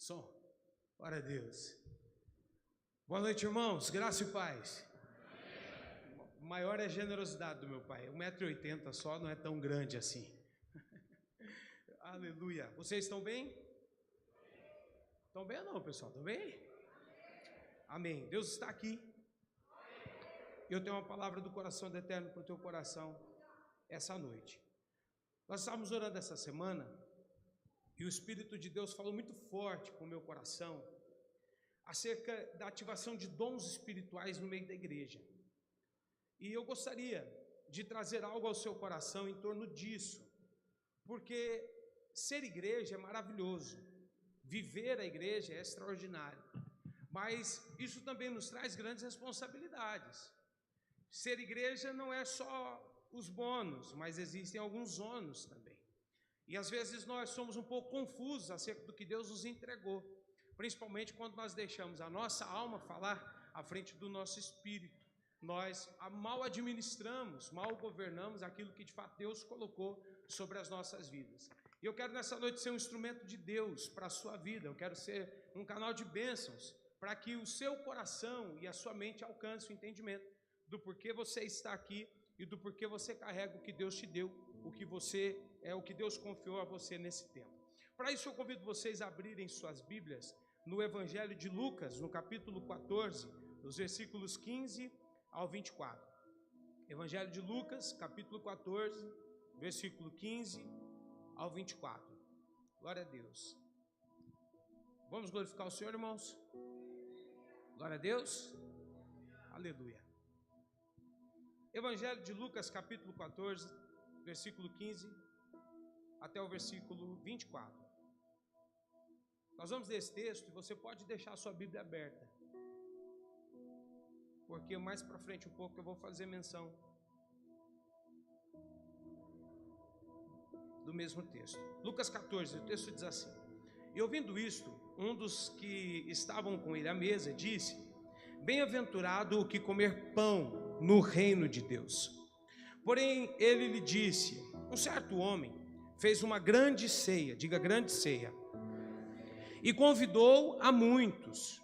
Som. Glória a Deus. Boa noite, irmãos. Graça e paz. O maior é a generosidade do meu pai. 1,80 m só, não é tão grande assim. Aleluia. Vocês estão bem? Estão bem ou não, pessoal? Estão bem? Amém. Deus está aqui. Eu tenho uma palavra do coração do Eterno para o teu coração essa noite. Nós estávamos orando essa semana e o Espírito de Deus falou muito forte com o meu coração acerca da ativação de dons espirituais no meio da igreja. E eu gostaria de trazer algo ao seu coração em torno disso, porque ser igreja é maravilhoso, viver a igreja é extraordinário, mas isso também nos traz grandes responsabilidades. Ser igreja não é só os bônus, mas existem alguns ônus também. E às vezes nós somos um pouco confusos acerca do que Deus nos entregou, principalmente quando nós deixamos a nossa alma falar à frente do nosso espírito. Nós mal administramos, mal governamos aquilo que de fato Deus colocou sobre as nossas vidas. E eu quero nessa noite ser um instrumento de Deus para a sua vida. Eu quero ser um canal de bênçãos para que o seu coração e a sua mente alcancem o entendimento do porquê você está aqui e do porquê você carrega o que Deus te deu, o que Deus confiou a você nesse tempo. Para isso eu convido vocês a abrirem suas Bíblias no Evangelho de Lucas, no capítulo 14, dos versículos 15 ao 24. Evangelho de Lucas, capítulo 14, versículo 15 ao 24. Glória a Deus. Vamos glorificar o Senhor, irmãos? Glória a Deus. Aleluia. Evangelho de Lucas, capítulo 14, versículo 15 até o versículo 24. Nós vamos ler esse texto e você pode deixar a sua Bíblia aberta, porque mais para frente um pouco eu vou fazer menção do mesmo texto. Lucas 14, o texto diz assim: E ouvindo isto, um dos que estavam com ele à mesa disse: Bem-aventurado o que comer pão no reino de Deus. Porém ele lhe disse: Um certo homem fez uma grande ceia, diga grande ceia, e convidou a muitos.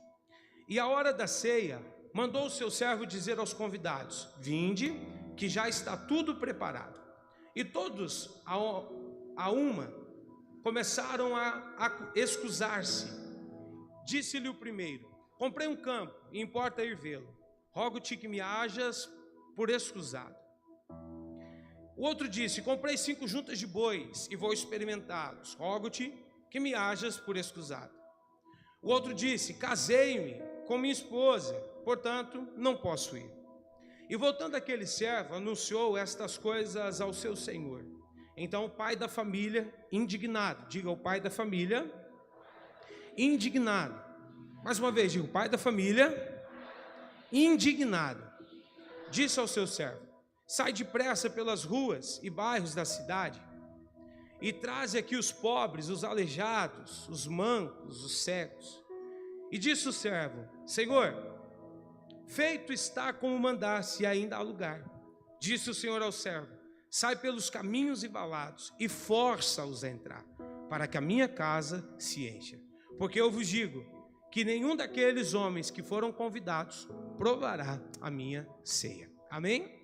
E à hora da ceia mandou o seu servo dizer aos convidados: Vinde, que já está tudo preparado. E todos a uma começaram a excusar-se. Disse-lhe o primeiro: Comprei um campo e importa ir vê-lo. Rogo-te que me hajas por escusado. O outro disse: Comprei 5 juntas de bois e vou experimentá-los. Rogo-te que me hajas por escusado. O outro disse: Casei-me com minha esposa, portanto não posso ir. E voltando aquele servo, anunciou estas coisas ao seu senhor. Então o pai da família, indignado, diga o pai da família, indignado. Mais uma vez, diga o pai da família, indignado, disse ao seu servo: Sai depressa pelas ruas e bairros da cidade e traze aqui os pobres, os aleijados, os mancos, os cegos. E disse o servo: Senhor, feito está como mandaste, e ainda há lugar. Disse o Senhor ao servo: Sai pelos caminhos e valados e força-os a entrar, para que a minha casa se encha. Porque eu vos digo que nenhum daqueles homens que foram convidados provará a minha ceia. Amém?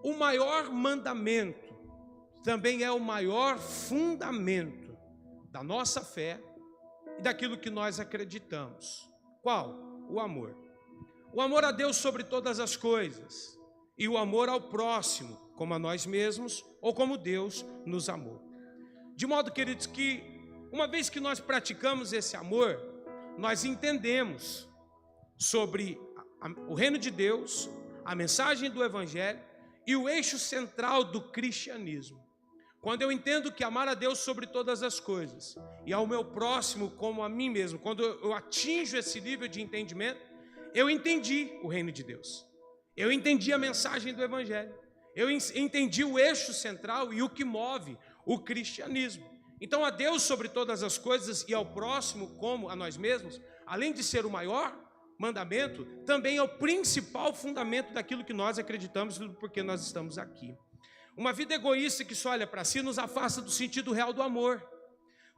O maior mandamento também é o maior fundamento da nossa fé e daquilo que nós acreditamos. Qual? O amor. O amor a Deus sobre todas as coisas e o amor ao próximo, como a nós mesmos ou como Deus nos amou. De modo, queridos, que uma vez que nós praticamos esse amor, nós entendemos sobre o reino de Deus, a mensagem do Evangelho e o eixo central do cristianismo. Quando eu entendo que amar a Deus sobre todas as coisas e ao meu próximo como a mim mesmo, quando eu atinjo esse nível de entendimento, eu entendi o reino de Deus. Eu entendi a mensagem do Evangelho. Eu entendi o eixo central e o que move o cristianismo. Então, a Deus sobre todas as coisas e ao próximo como a nós mesmos, além de ser o maior mandamento, também é o principal fundamento daquilo que nós acreditamos e do porquê nós estamos aqui. Uma vida egoísta que só olha para si nos afasta do sentido real do amor.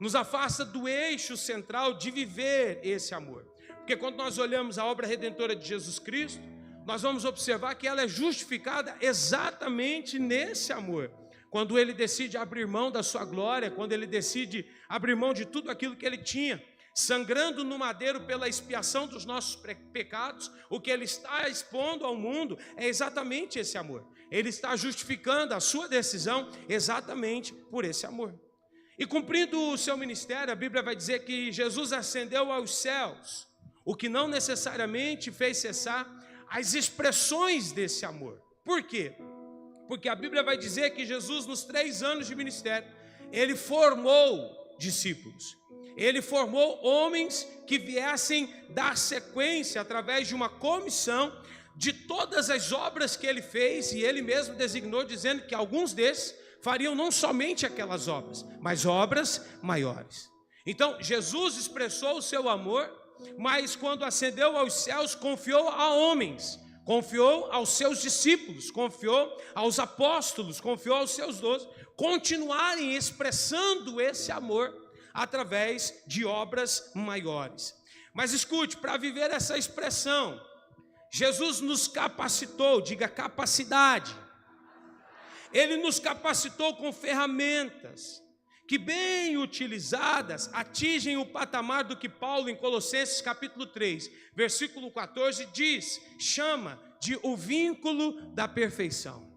nos afasta do eixo central de viver esse amor. Porque quando nós olhamos a obra redentora de Jesus Cristo, nós vamos observar que ela é justificada exatamente nesse amor. Quando ele decide abrir mão da sua glória, quando ele decide abrir mão de tudo aquilo que ele tinha, sangrando no madeiro pela expiação dos nossos pecados, o que ele está expondo ao mundo é exatamente esse amor. Ele está justificando a sua decisão exatamente por esse amor. E cumprindo o seu ministério, a Bíblia vai dizer que Jesus ascendeu aos céus, o que não necessariamente fez cessar as expressões desse amor. Por quê? Porque a Bíblia vai dizer que Jesus, nos 3 anos de ministério, ele formou discípulos. Ele formou homens que viessem dar sequência através de uma comissão de todas as obras que ele fez, e ele mesmo designou, dizendo que alguns desses fariam não somente aquelas obras, mas obras maiores. Então, Jesus expressou o seu amor, mas quando ascendeu aos céus, confiou a homens, confiou aos seus discípulos, confiou aos apóstolos, confiou aos seus 12, continuarem expressando esse amor através de obras maiores. Mas escute, para viver essa expressão, Jesus nos capacitou, diga capacidade. Ele nos capacitou com ferramentas que, bem utilizadas, atingem o patamar do que Paulo, em Colossenses capítulo 3, versículo 14, diz, chama de o vínculo da perfeição.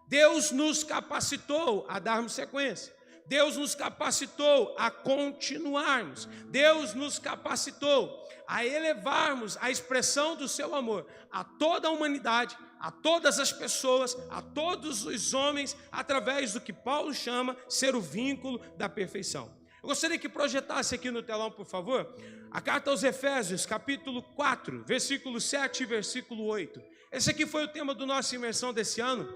Deus nos capacitou a darmos sequência. Deus nos capacitou a continuarmos. Deus nos capacitou a elevarmos a expressão do seu amor a toda a humanidade, a todas as pessoas, a todos os homens, através do que Paulo chama ser o vínculo da perfeição. Eu gostaria que projetasse aqui no telão, por favor, a carta aos Efésios, capítulo 4, versículo 7 e versículo 8. Esse aqui foi o tema da nossa imersão desse ano,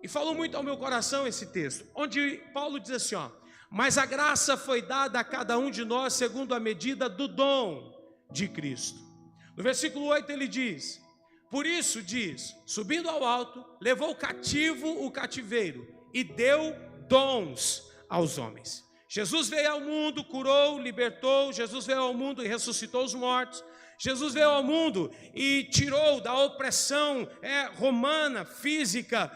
e falou muito ao meu coração esse texto, onde Paulo diz assim, mas a graça foi dada a cada um de nós segundo a medida do dom de Cristo. No versículo 8 ele diz, por isso diz, subindo ao alto, levou cativo o cativeiro e deu dons aos homens. Jesus veio ao mundo, curou, libertou, Jesus veio ao mundo e ressuscitou os mortos. Jesus veio ao mundo e tirou da opressão romana, física,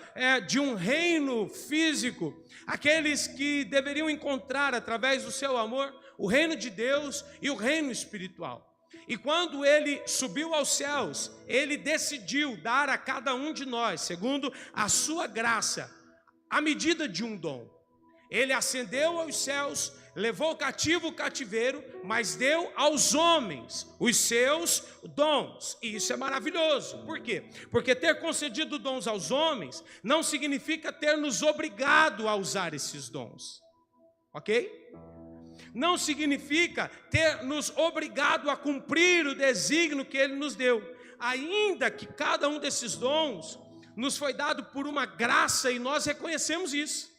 de um reino físico, aqueles que deveriam encontrar através do seu amor o reino de Deus e o reino espiritual. E quando ele subiu aos céus, ele decidiu dar a cada um de nós, segundo a sua graça, a medida de um dom. Ele ascendeu aos céus, levou cativo o cativeiro, mas deu aos homens os seus dons. E isso é maravilhoso. Por quê? Porque ter concedido dons aos homens não significa ter nos obrigado a usar esses dons. Ok? Não significa ter nos obrigado a cumprir o desígnio que ele nos deu. Ainda que cada um desses dons nos foi dado por uma graça e nós reconhecemos isso.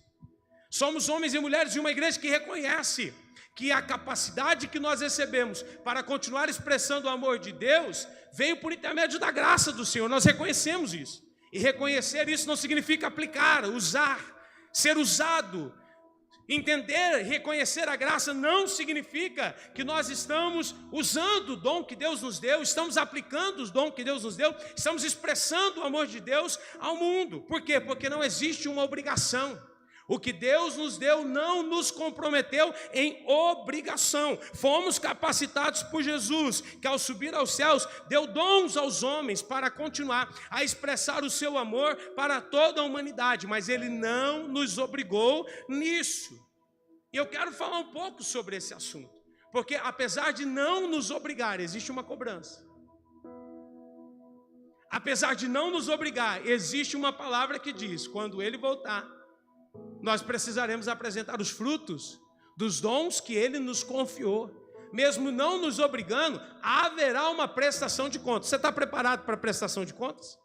Somos homens e mulheres de uma igreja que reconhece que a capacidade que nós recebemos para continuar expressando o amor de Deus veio por intermédio da graça do Senhor. Nós reconhecemos isso. E reconhecer isso não significa aplicar, usar, ser usado. Entender, reconhecer a graça não significa que nós estamos usando o dom que Deus nos deu, estamos aplicando os dons que Deus nos deu, estamos expressando o amor de Deus ao mundo. Por quê? Porque não existe uma obrigação. O que Deus nos deu não nos comprometeu em obrigação. Fomos capacitados por Jesus, que ao subir aos céus, deu dons aos homens para continuar a expressar o seu amor para toda a humanidade. Mas Ele não nos obrigou nisso. E eu quero falar um pouco sobre esse assunto. Porque apesar de não nos obrigar, existe uma cobrança. Apesar de não nos obrigar, existe uma palavra que diz, quando Ele voltar, nós precisaremos apresentar os frutos dos dons que Ele nos confiou. Mesmo não nos obrigando, haverá uma prestação de contas. Você está preparado para a prestação de contas?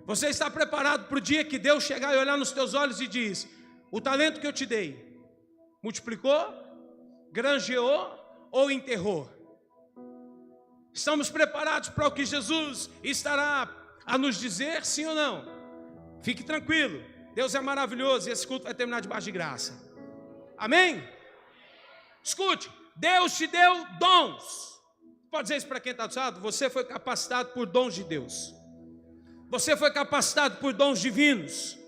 Você está preparado para o dia que Deus chegar e olhar nos teus olhos e diz, o talento que eu te dei, multiplicou, granjeou ou enterrou? Estamos preparados para o que Jesus estará a nos dizer, sim ou não? Fique tranquilo. Deus é maravilhoso e esse culto vai terminar debaixo de graça. Amém? Escute, Deus te deu dons. Pode dizer isso para quem está do seu lado? Você foi capacitado por dons de Deus. Você foi capacitado por dons divinos.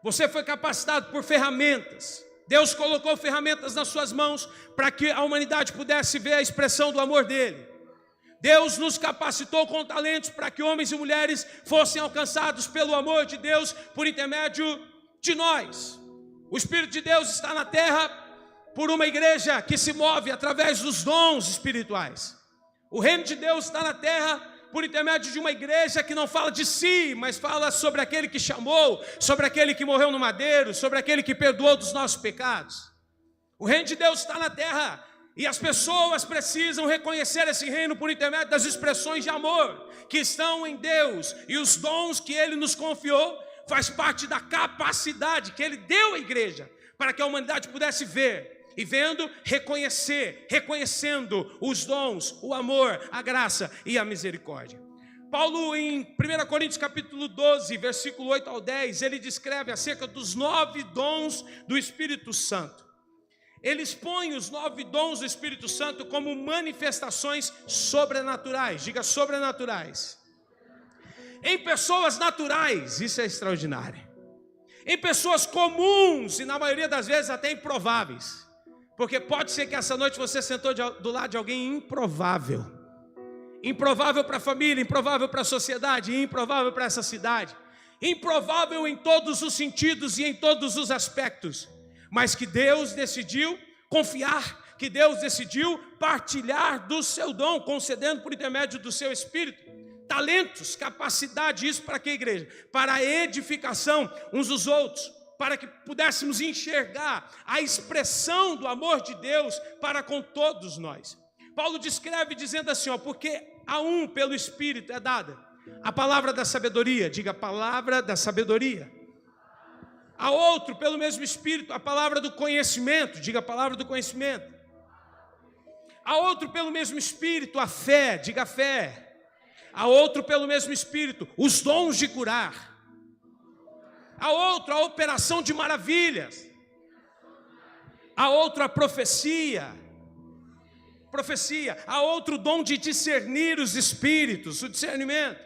Você foi capacitado por ferramentas. Deus colocou ferramentas nas suas mãos para que a humanidade pudesse ver a expressão do amor dele. Deus nos capacitou com talentos para que homens e mulheres fossem alcançados pelo amor de Deus por intermédio de nós. O Espírito de Deus está na terra por uma igreja que se move através dos dons espirituais. O reino de Deus está na terra por intermédio de uma igreja que não fala de si, mas fala sobre aquele que chamou, sobre aquele que morreu no madeiro, sobre aquele que perdoou dos nossos pecados. O reino de Deus está na terra e as pessoas precisam reconhecer esse reino por intermédio das expressões de amor que estão em Deus, e os dons que Ele nos confiou faz parte da capacidade que Ele deu à igreja para que a humanidade pudesse ver. E vendo, reconhecendo os dons, o amor, a graça e a misericórdia. Paulo, em 1 Coríntios capítulo 12, versículo 8 ao 10, ele descreve acerca dos 9 dons do Espírito Santo. Ele expõe os 9 dons do Espírito Santo como manifestações sobrenaturais. Diga, sobrenaturais. Em pessoas naturais, isso é extraordinário. Em pessoas comuns e na maioria das vezes até improváveis. Porque pode ser que essa noite você sentou do lado de alguém improvável. Improvável para a família, improvável para a sociedade, improvável para essa cidade. Improvável em todos os sentidos e em todos os aspectos. Mas que Deus decidiu confiar, que Deus decidiu partilhar do seu dom, concedendo por intermédio do seu Espírito. Talentos, capacidade, isso para que, igreja? Para a edificação uns dos outros. Para que pudéssemos enxergar a expressão do amor de Deus para com todos nós. Paulo descreve dizendo assim, porque a um pelo Espírito é dada a palavra da sabedoria, diga, a palavra da sabedoria. A outro pelo mesmo Espírito a palavra do conhecimento, diga, a palavra do conhecimento. A outro pelo mesmo Espírito a fé, diga, a fé. A outro pelo mesmo Espírito os dons de curar. A outro a operação de maravilhas. A outro a profecia. A outro o dom de discernir os espíritos, o discernimento.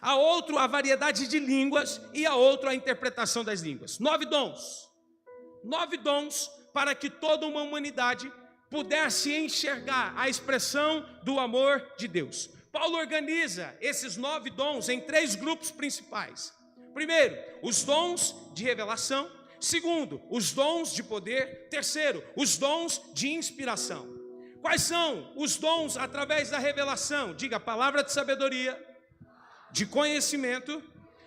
A outro a variedade de línguas e a outro a interpretação das línguas. 9 dons. 9 dons para que toda uma humanidade pudesse enxergar a expressão do amor de Deus. Paulo organiza esses 9 dons em 3 grupos principais. Primeiro, os dons de revelação. Segundo, os dons de poder. Terceiro, os dons de inspiração. Quais são os dons através da revelação? Diga, a palavra de sabedoria, de conhecimento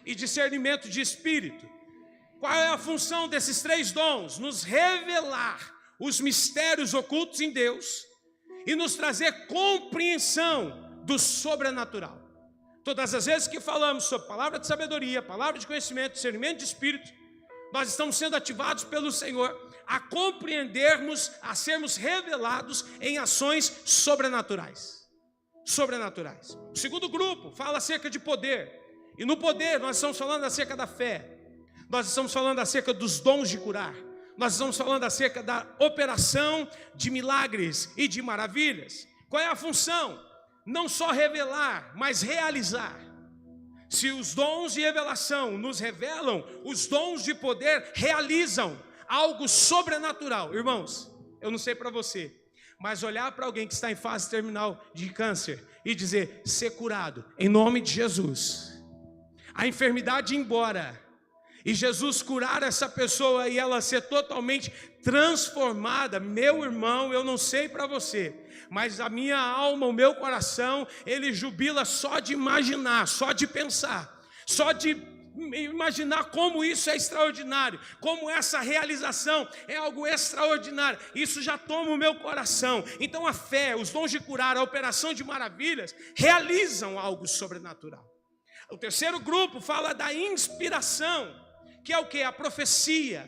e discernimento de espírito. Qual é a função desses 3 dons? Nos revelar os mistérios ocultos em Deus e nos trazer compreensão do sobrenatural. Todas as vezes que falamos sobre palavra de sabedoria, palavra de conhecimento, discernimento de espírito, nós estamos sendo ativados pelo Senhor a compreendermos, a sermos revelados em ações sobrenaturais. Sobrenaturais. O segundo grupo fala acerca de poder. E no poder nós estamos falando acerca da fé. Nós estamos falando acerca dos dons de curar. Nós estamos falando acerca da operação de milagres e de maravilhas. Qual é a função? Não só revelar, mas realizar. Se os dons de revelação nos revelam, os dons de poder realizam algo sobrenatural. Irmãos, eu não sei para você, mas olhar para alguém que está em fase terminal de câncer e dizer, ser curado, em nome de Jesus. A enfermidade ir embora. E Jesus curar essa pessoa e ela ser totalmente transformada. Meu irmão, eu não sei para você, mas a minha alma, o meu coração, ele jubila só de imaginar, só de pensar, só de imaginar como isso é extraordinário, como essa realização é algo extraordinário. Isso já toma o meu coração. Então a fé, os dons de curar, a operação de maravilhas realizam algo sobrenatural. O terceiro grupo fala da inspiração, que é o que? A profecia,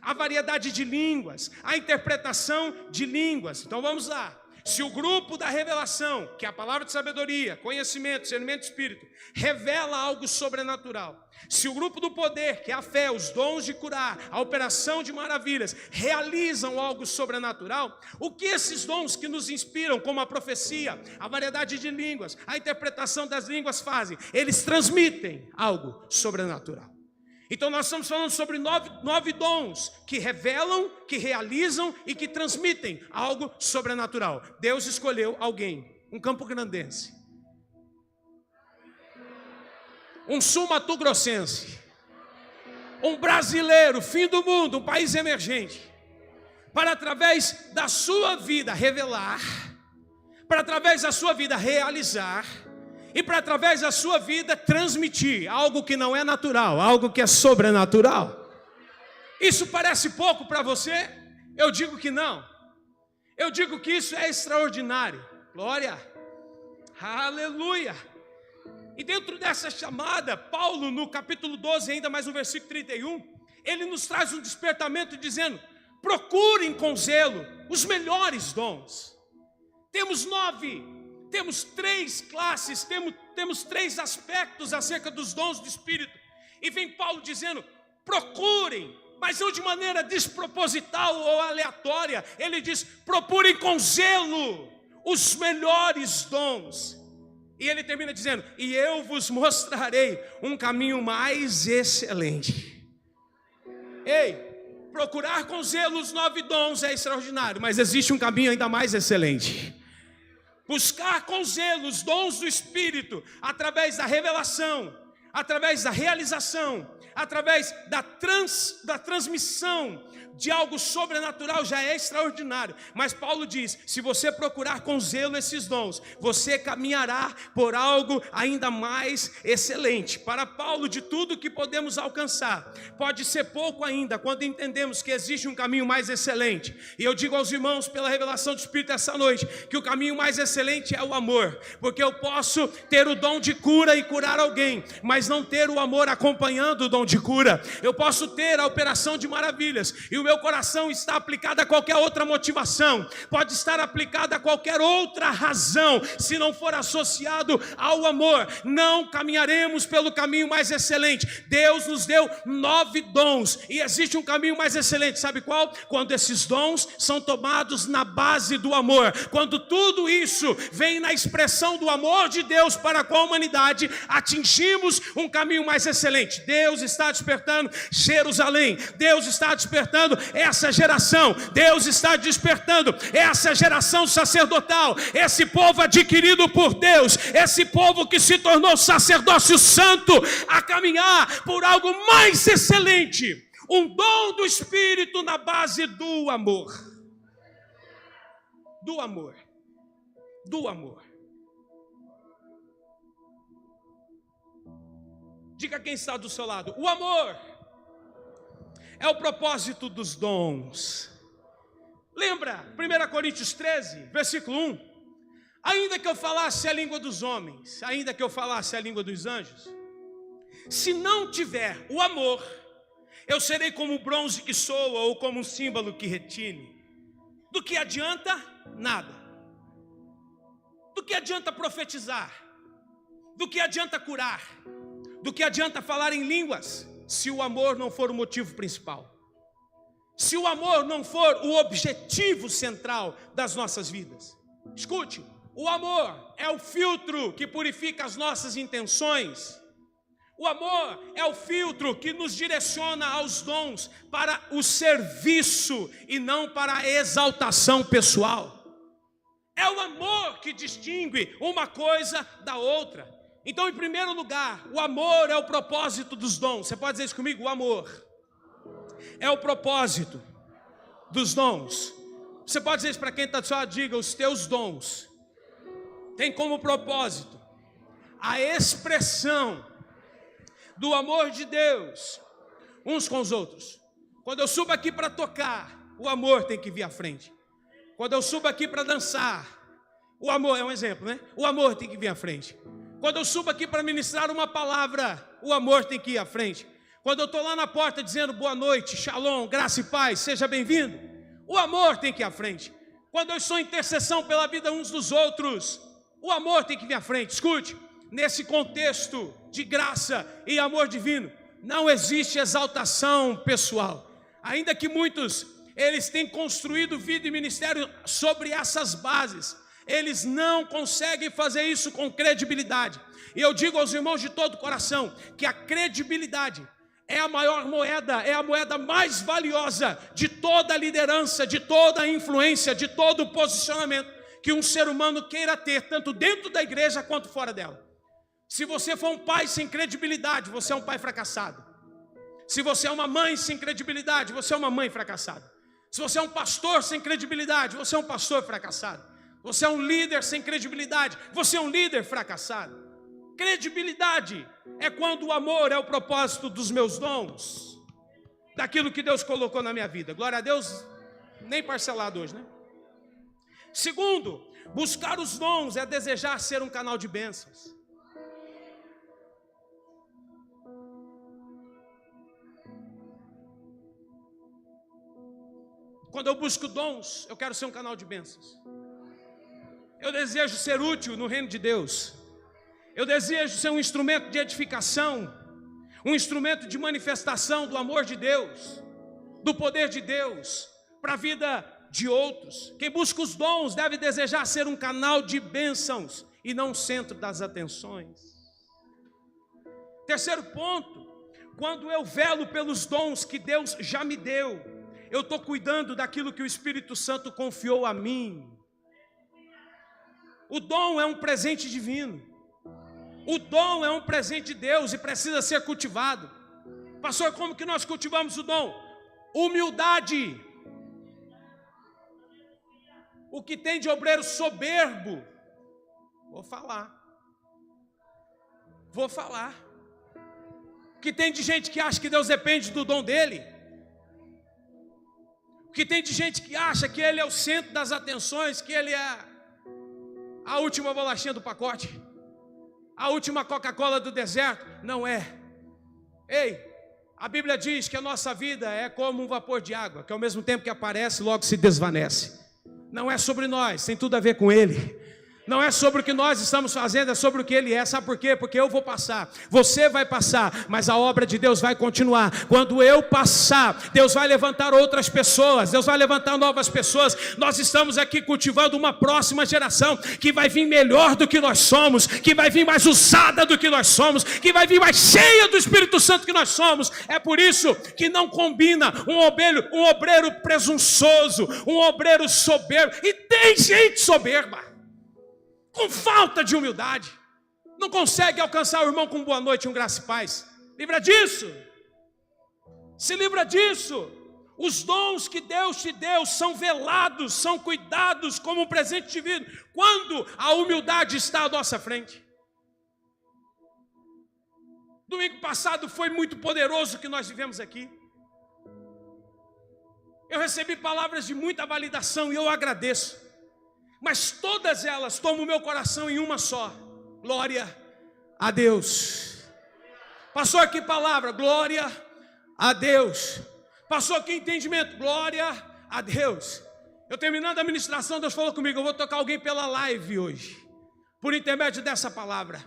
a variedade de línguas, a interpretação de línguas. Então vamos lá. Se o grupo da revelação, que é a palavra de sabedoria, conhecimento, discernimento do Espírito, revela algo sobrenatural, se o grupo do poder, que é a fé, os dons de curar, a operação de maravilhas, realizam algo sobrenatural, o que esses dons que nos inspiram, como a profecia, a variedade de línguas, a interpretação das línguas fazem? Eles transmitem algo sobrenatural. Então nós estamos falando sobre nove dons que revelam, que realizam e que transmitem algo sobrenatural. Deus escolheu alguém, um campograndense, um sul-mato-grossense, um brasileiro, fim do mundo, um país emergente, para através da sua vida revelar, para através da sua vida realizar, e para através da sua vida transmitir algo que não é natural, algo que é sobrenatural. Isso parece pouco para você? Eu digo que não. Eu digo que isso é extraordinário. Glória. Aleluia. E dentro dessa chamada, Paulo no capítulo 12, ainda mais no versículo 31, ele nos traz um despertamento dizendo: procurem com zelo os melhores dons. Temos 3 classes, temos 3 aspectos acerca dos dons do Espírito. E vem Paulo dizendo: procurem, mas não de maneira desproposital ou aleatória. Ele diz: procurem com zelo os melhores dons. E ele termina dizendo: e eu vos mostrarei um caminho mais excelente. Ei, procurar com zelo os 9 dons é extraordinário, mas existe um caminho ainda mais excelente. Buscar com zelo os dons do Espírito, através da revelação, através da realização, através da transmissão de algo sobrenatural, já é extraordinário. Mas Paulo diz: se você procurar com zelo esses dons, você caminhará por algo ainda mais excelente. Para Paulo, de tudo que podemos alcançar, pode ser pouco ainda, quando entendemos que existe um caminho mais excelente. E eu digo aos irmãos, pela revelação do Espírito essa noite, que o caminho mais excelente é o amor. Porque eu posso ter o dom de cura e curar alguém, mas não ter o amor acompanhando o dom de cura. Eu posso ter a operação de maravilhas e o meu coração está aplicado a qualquer outra motivação, pode estar aplicado a qualquer outra razão, se não for associado ao amor, não caminharemos pelo caminho mais excelente. Deus nos deu 9 dons e existe um caminho mais excelente, sabe qual? Quando esses dons são tomados na base do amor, quando tudo isso vem na expressão do amor de Deus para com a humanidade, atingimos um caminho mais excelente. Deus está despertando Jerusalém, Deus está despertando essa geração, Deus está despertando essa geração sacerdotal, esse povo adquirido por Deus, esse povo que se tornou sacerdócio santo, a caminhar por algo mais excelente, um dom do Espírito na base do amor. Do amor. Do amor. Diga quem está do seu lado: o amor é o propósito dos dons. Lembra 1 Coríntios 13, versículo 1? Ainda que eu falasse a língua dos homens, ainda que eu falasse a língua dos anjos, se não tiver o amor, eu serei como o bronze que soa ou como um símbolo que retine. Do que adianta? Nada. Do que adianta profetizar? Do que adianta curar? Do que adianta falar em línguas, se o amor não for o motivo principal? Se o amor não for o objetivo central das nossas vidas? Escute, o amor é o filtro que purifica as nossas intenções. O amor é o filtro que nos direciona aos dons para o serviço e não para a exaltação pessoal. É o amor que distingue uma coisa da outra. Então, em primeiro lugar, o amor é o propósito dos dons. Você pode dizer isso comigo? O amor é o propósito dos dons. Você pode dizer isso para quem está do seu lado? Diga: os teus dons têm como propósito a expressão do amor de Deus uns com os outros. Quando eu subo aqui para tocar, o amor tem que vir à frente. Quando eu subo aqui para dançar, o amor é um exemplo, né? O amor tem que vir à frente. Quando eu subo aqui para ministrar uma palavra, o amor tem que ir à frente. Quando eu estou lá na porta dizendo boa noite, shalom, graça e paz, seja bem-vindo, o amor tem que ir à frente. quando eu estou em intercessão pela vida uns dos outros, o amor tem que vir à frente. Escute, nesse contexto de graça e amor divino, não existe exaltação pessoal. Ainda que muitos, eles têm construído vida e ministério sobre essas bases, eles não conseguem fazer isso com credibilidade. E eu digo aos irmãos de todo o coração, que a credibilidade é a maior moeda, é a moeda mais valiosa de toda a liderança, de toda a influência, de todo o posicionamento que um ser humano queira ter, tanto dentro da igreja quanto fora dela. Se você for um pai sem credibilidade, você é um pai fracassado. Se você é uma mãe sem credibilidade, você é uma mãe fracassada. Se você é um pastor sem credibilidade, você é um pastor fracassado. Você é um líder sem credibilidade, você é um líder fracassado. Credibilidade é quando o amor é o propósito dos meus dons, daquilo que Deus colocou na minha vida. Glória a Deus, nem parcelado hoje, né? Segundo, buscar os dons é desejar ser um canal de bênçãos. Quando eu busco dons, eu quero ser um canal de bênçãos. Eu desejo ser útil no reino de Deus. Eu desejo ser um instrumento de edificação, um instrumento de manifestação do amor de Deus, do poder de Deus para a vida de outros. Quem busca os dons deve desejar ser um canal de bênçãos e não o centro das atenções. Terceiro ponto, quando eu velo pelos dons que Deus já me deu, eu estou cuidando daquilo que o Espírito Santo confiou a mim. O dom é um presente divino. O dom é um presente de Deus e precisa ser cultivado. Pastor, como que nós cultivamos o dom? Humildade. O que tem de obreiro soberbo? Vou falar. O que tem de gente que acha que Deus depende do dom dele? O que tem de gente que acha que ele é o centro das atenções, que ele é a última bolachinha do pacote, a última Coca-Cola do deserto? Não é. Ei, a Bíblia diz que a nossa vida é como um vapor de água, que ao mesmo tempo que aparece, logo se desvanece. Não é sobre nós, tem tudo a ver com Ele. Não é sobre o que nós estamos fazendo, é sobre o que Ele é. Sabe por quê? Porque eu vou passar, você vai passar, mas a obra de Deus vai continuar. Quando eu passar, Deus vai levantar outras pessoas, Deus vai levantar novas pessoas. Nós estamos aqui cultivando uma próxima geração que vai vir melhor do que nós somos, que vai vir mais usada do que nós somos, que vai vir mais cheia do Espírito Santo que nós somos. É por isso que não combina um obreiro presunçoso, um obreiro soberbo. E tem gente soberba, com falta de humildade, não consegue alcançar o irmão com boa noite e um graça e paz. Livra disso. Se livra disso. Os dons que Deus te deu são velados, são cuidados como um presente divino, quando a humildade está à nossa frente. Domingo passado foi muito poderoso o que nós vivemos aqui. Eu recebi palavras de muita validação e eu agradeço. Mas todas elas tomam o meu coração em uma só. Glória a Deus. Passou aqui palavra, glória a Deus. Passou aqui entendimento, glória a Deus. Eu terminando a ministração, Deus falou comigo: eu vou tocar alguém pela live hoje, por intermédio dessa palavra.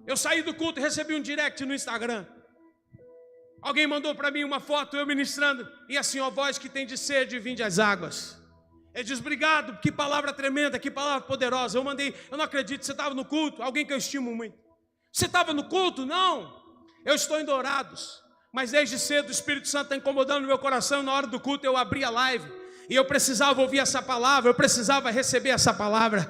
Eu saí do culto e recebi um direct no Instagram. Alguém mandou para mim uma foto, eu ministrando, e assim: ó, voz que tem de sede, vinde às águas. Ele diz: obrigado, que palavra tremenda, que palavra poderosa. Eu mandei: eu não acredito, você estava no culto? Alguém que eu estimo muito. Você estava no culto? Não, eu estou em Dourados, mas desde cedo o Espírito Santo está incomodando o meu coração. Na hora do culto eu abri a live, e eu precisava ouvir essa palavra, eu precisava receber essa palavra.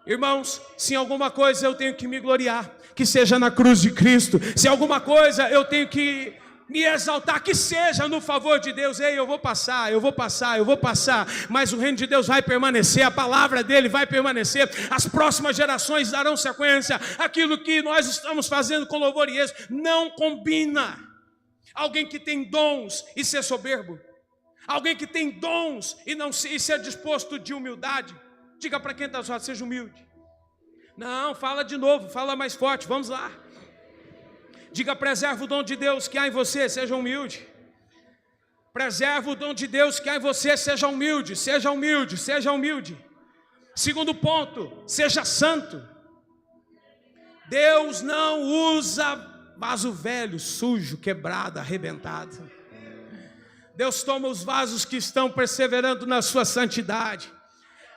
Irmãos, se em alguma coisa eu tenho que me gloriar, que seja na cruz de Cristo. Se alguma coisa eu tenho que me exaltar, que seja no favor de Deus. Ei, eu vou passar, mas o reino de Deus vai permanecer, a palavra dele vai permanecer, as próximas gerações darão sequência. Aquilo que nós estamos fazendo com louvor e êxito não combina. Alguém que tem dons e ser soberbo, alguém que tem dons e ser disposto de humildade. Diga para quem está ao lado: seja humilde. Não, fala de novo, fala mais forte, vamos lá. Diga: preserva o dom de Deus que há em você, seja humilde. Preserva o dom de Deus que há em você, seja humilde, seja humilde, seja humilde. Segundo ponto, seja santo. Deus não usa vaso velho, sujo, quebrado, arrebentado. Deus toma os vasos que estão perseverando na sua santidade.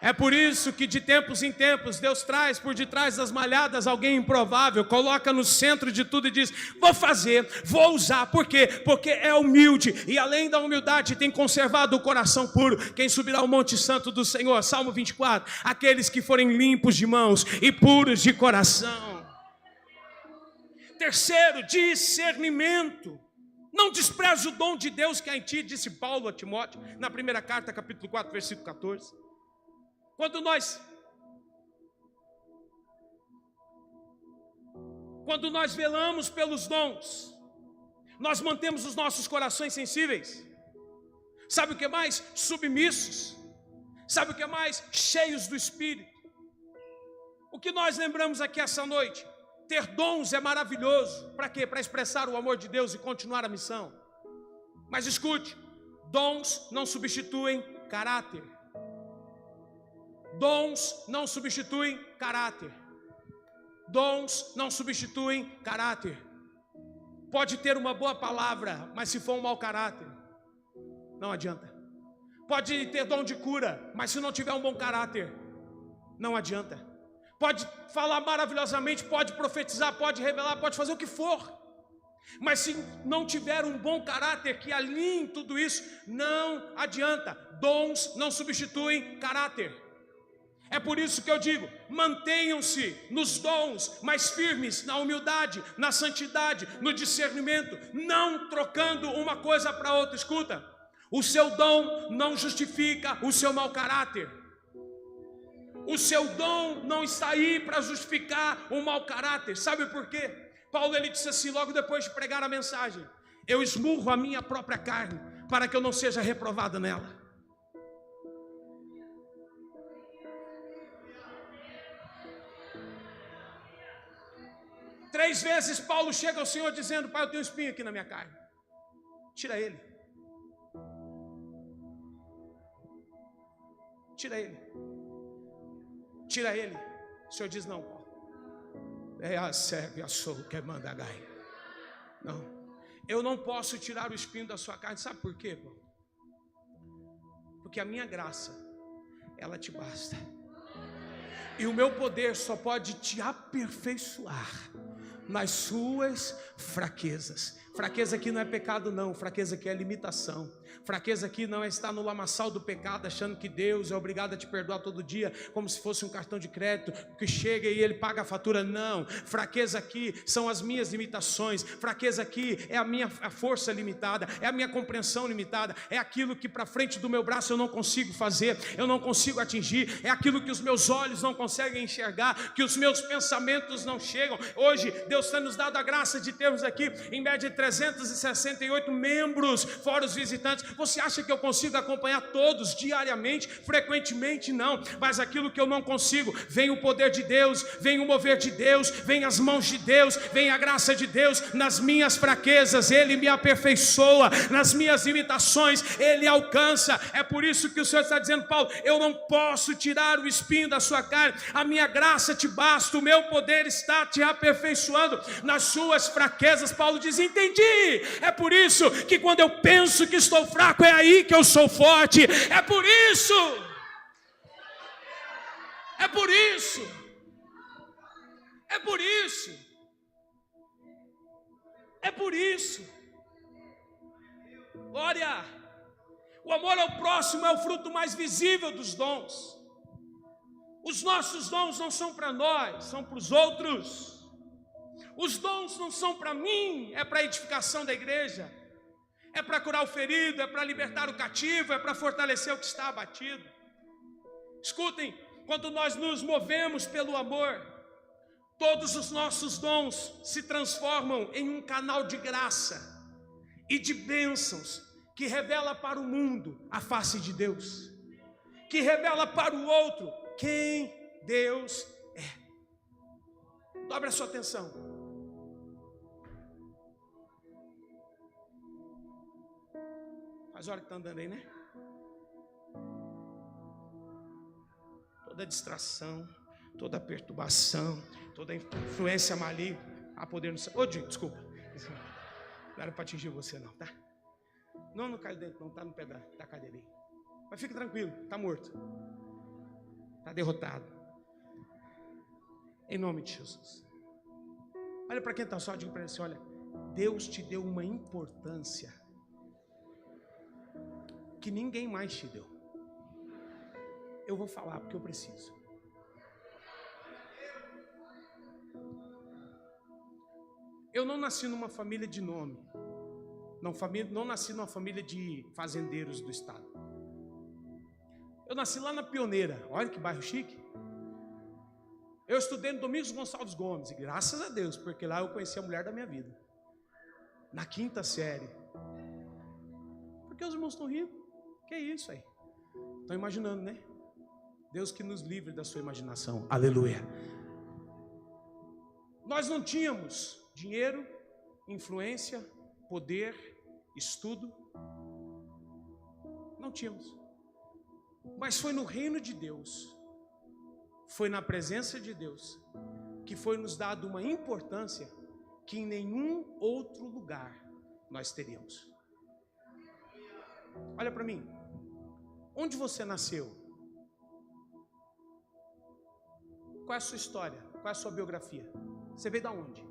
É por isso que de tempos em tempos Deus traz por detrás das malhadas alguém improvável, coloca no centro de tudo e diz: vou fazer, vou usar. Por quê? Porque é humilde e além da humildade tem conservado o coração puro. Quem subirá ao monte santo do Senhor? Salmo 24, aqueles que forem limpos de mãos e puros de coração. Terceiro, discernimento. Não despreze o dom de Deus que há em ti, disse Paulo a Timóteo, na primeira carta, capítulo 4, versículo 14. Quando nós velamos pelos dons, nós mantemos os nossos corações sensíveis. Sabe o que mais? Submissos. Sabe o que mais? Cheios do Espírito. O que nós lembramos aqui essa noite? Ter dons é maravilhoso. Para quê? Para expressar o amor de Deus e continuar a missão. Mas escute, dons não substituem caráter. Dons não substituem caráter. Dons não substituem caráter. Pode ter uma boa palavra, mas se for um mau caráter, não adianta. Pode ter dom de cura, mas se não tiver um bom caráter, não adianta. Pode falar maravilhosamente, pode profetizar, pode revelar, pode fazer o que for, mas se não tiver um bom caráter que alinhe tudo isso, não adianta. Dons não substituem caráter. É por isso que eu digo, mantenham-se nos dons, mais firmes na humildade, na santidade, no discernimento, não trocando uma coisa para outra. Escuta, o seu dom não justifica o seu mau caráter. O seu dom não está aí para justificar o mau caráter. Sabe por quê? Paulo ele disse assim, logo depois de pregar a mensagem: eu esmurro a minha própria carne, para que eu não seja reprovado nela. Três vezes Paulo chega ao Senhor dizendo: Pai, eu tenho um espinho aqui na minha carne, tira ele. Tira ele. Tira ele. O Senhor diz: não, Paulo. É a serve, a sou que manda gai. Não, eu não posso tirar o espinho da sua carne. Sabe por quê, Paulo? Porque a minha graça, ela te basta. E o meu poder só pode te aperfeiçoar nas suas fraquezas. Fraqueza aqui não é pecado não, fraqueza aqui é limitação. Fraqueza aqui não é estar no lamaçal do pecado, achando que Deus é obrigado a te perdoar todo dia, como se fosse um cartão de crédito, que chega e ele paga a fatura. Não, fraqueza aqui são as minhas limitações. Fraqueza aqui é a força limitada, é a minha compreensão limitada, é aquilo que para frente do meu braço eu não consigo fazer, eu não consigo atingir, é aquilo que os meus olhos não conseguem enxergar, que os meus pensamentos não chegam. Hoje Deus tem nos dado a graça de termos aqui em média 368 membros, fora os visitantes. Você acha que eu consigo acompanhar todos diariamente, frequentemente? Não, mas aquilo que eu não consigo, vem o poder de Deus, vem o mover de Deus, vem as mãos de Deus, vem a graça de Deus. Nas minhas fraquezas Ele me aperfeiçoa, nas minhas limitações Ele alcança. É por isso que o Senhor está dizendo: Paulo, eu não posso tirar o espinho da sua carne, a minha graça te basta, o meu poder está te aperfeiçoando nas suas fraquezas. Paulo diz: entendi. É por isso que quando eu penso que estou fraco, é aí que eu sou forte. É por isso. É por isso. É por isso. É por isso. Glória. O amor ao próximo é o fruto mais visível dos dons. Os nossos dons não são para nós, são para os outros. Os dons não são para mim, é para a edificação da igreja. É para curar o ferido, é para libertar o cativo, é para fortalecer o que está abatido. Escutem, quando nós nos movemos pelo amor, todos os nossos dons se transformam em um canal de graça e de bênçãos que revela para o mundo a face de Deus, que revela para o outro quem Deus é. Dobre a sua atenção. Faz hora que está andando aí, né? toda distração, toda perturbação, toda influência maligna, há poder no céu. Ô, desculpa, não era para atingir você não, tá? Não caiu dentro não, tá no pé da cadeira aí. Mas fique tranquilo, tá morto, tá derrotado, em nome de Jesus. Olha para quem está só, diga para ele assim, olha, Deus te deu uma importância que ninguém mais te deu. Eu vou falar porque eu preciso. Eu não nasci numa família de nome. Não nasci numa família de fazendeiros do estado. Eu nasci lá na Pioneira. Olha que bairro chique. Eu estudei no Domingos Gonçalves Gomes. E graças a Deus, porque lá eu conheci a mulher da minha vida. Na 5ª série. Porque os irmãos estão rindo. Que é isso aí? Estão imaginando, né? Deus que nos livre da sua imaginação. Aleluia. Nós não tínhamos dinheiro, influência, poder, estudo. Não tínhamos. Mas foi no reino de Deus, foi na presença de Deus, que foi nos dado uma importância que em nenhum outro lugar nós teríamos. Olha para mim. Onde você nasceu? Qual é a sua história? Qual é a sua biografia? Você veio de onde?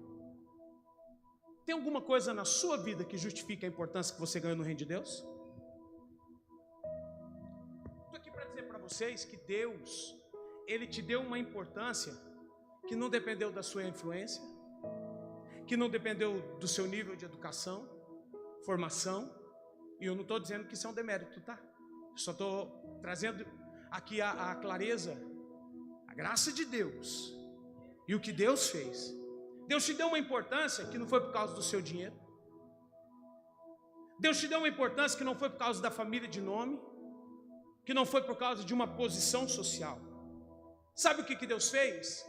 Tem alguma coisa na sua vida que justifique a importância que você ganhou no reino de Deus? Estou aqui para dizer para vocês que Deus, Ele te deu uma importância que não dependeu da sua influência, que não dependeu do seu nível de educação, formação, e eu não estou dizendo que isso é um demérito, tá? Só estou trazendo aqui a clareza, a graça de Deus e o que Deus fez. Deus te deu uma importância que não foi por causa do seu dinheiro. Deus te deu uma importância que não foi por causa da família de nome, que não foi por causa de uma posição social. Sabe o que Deus fez?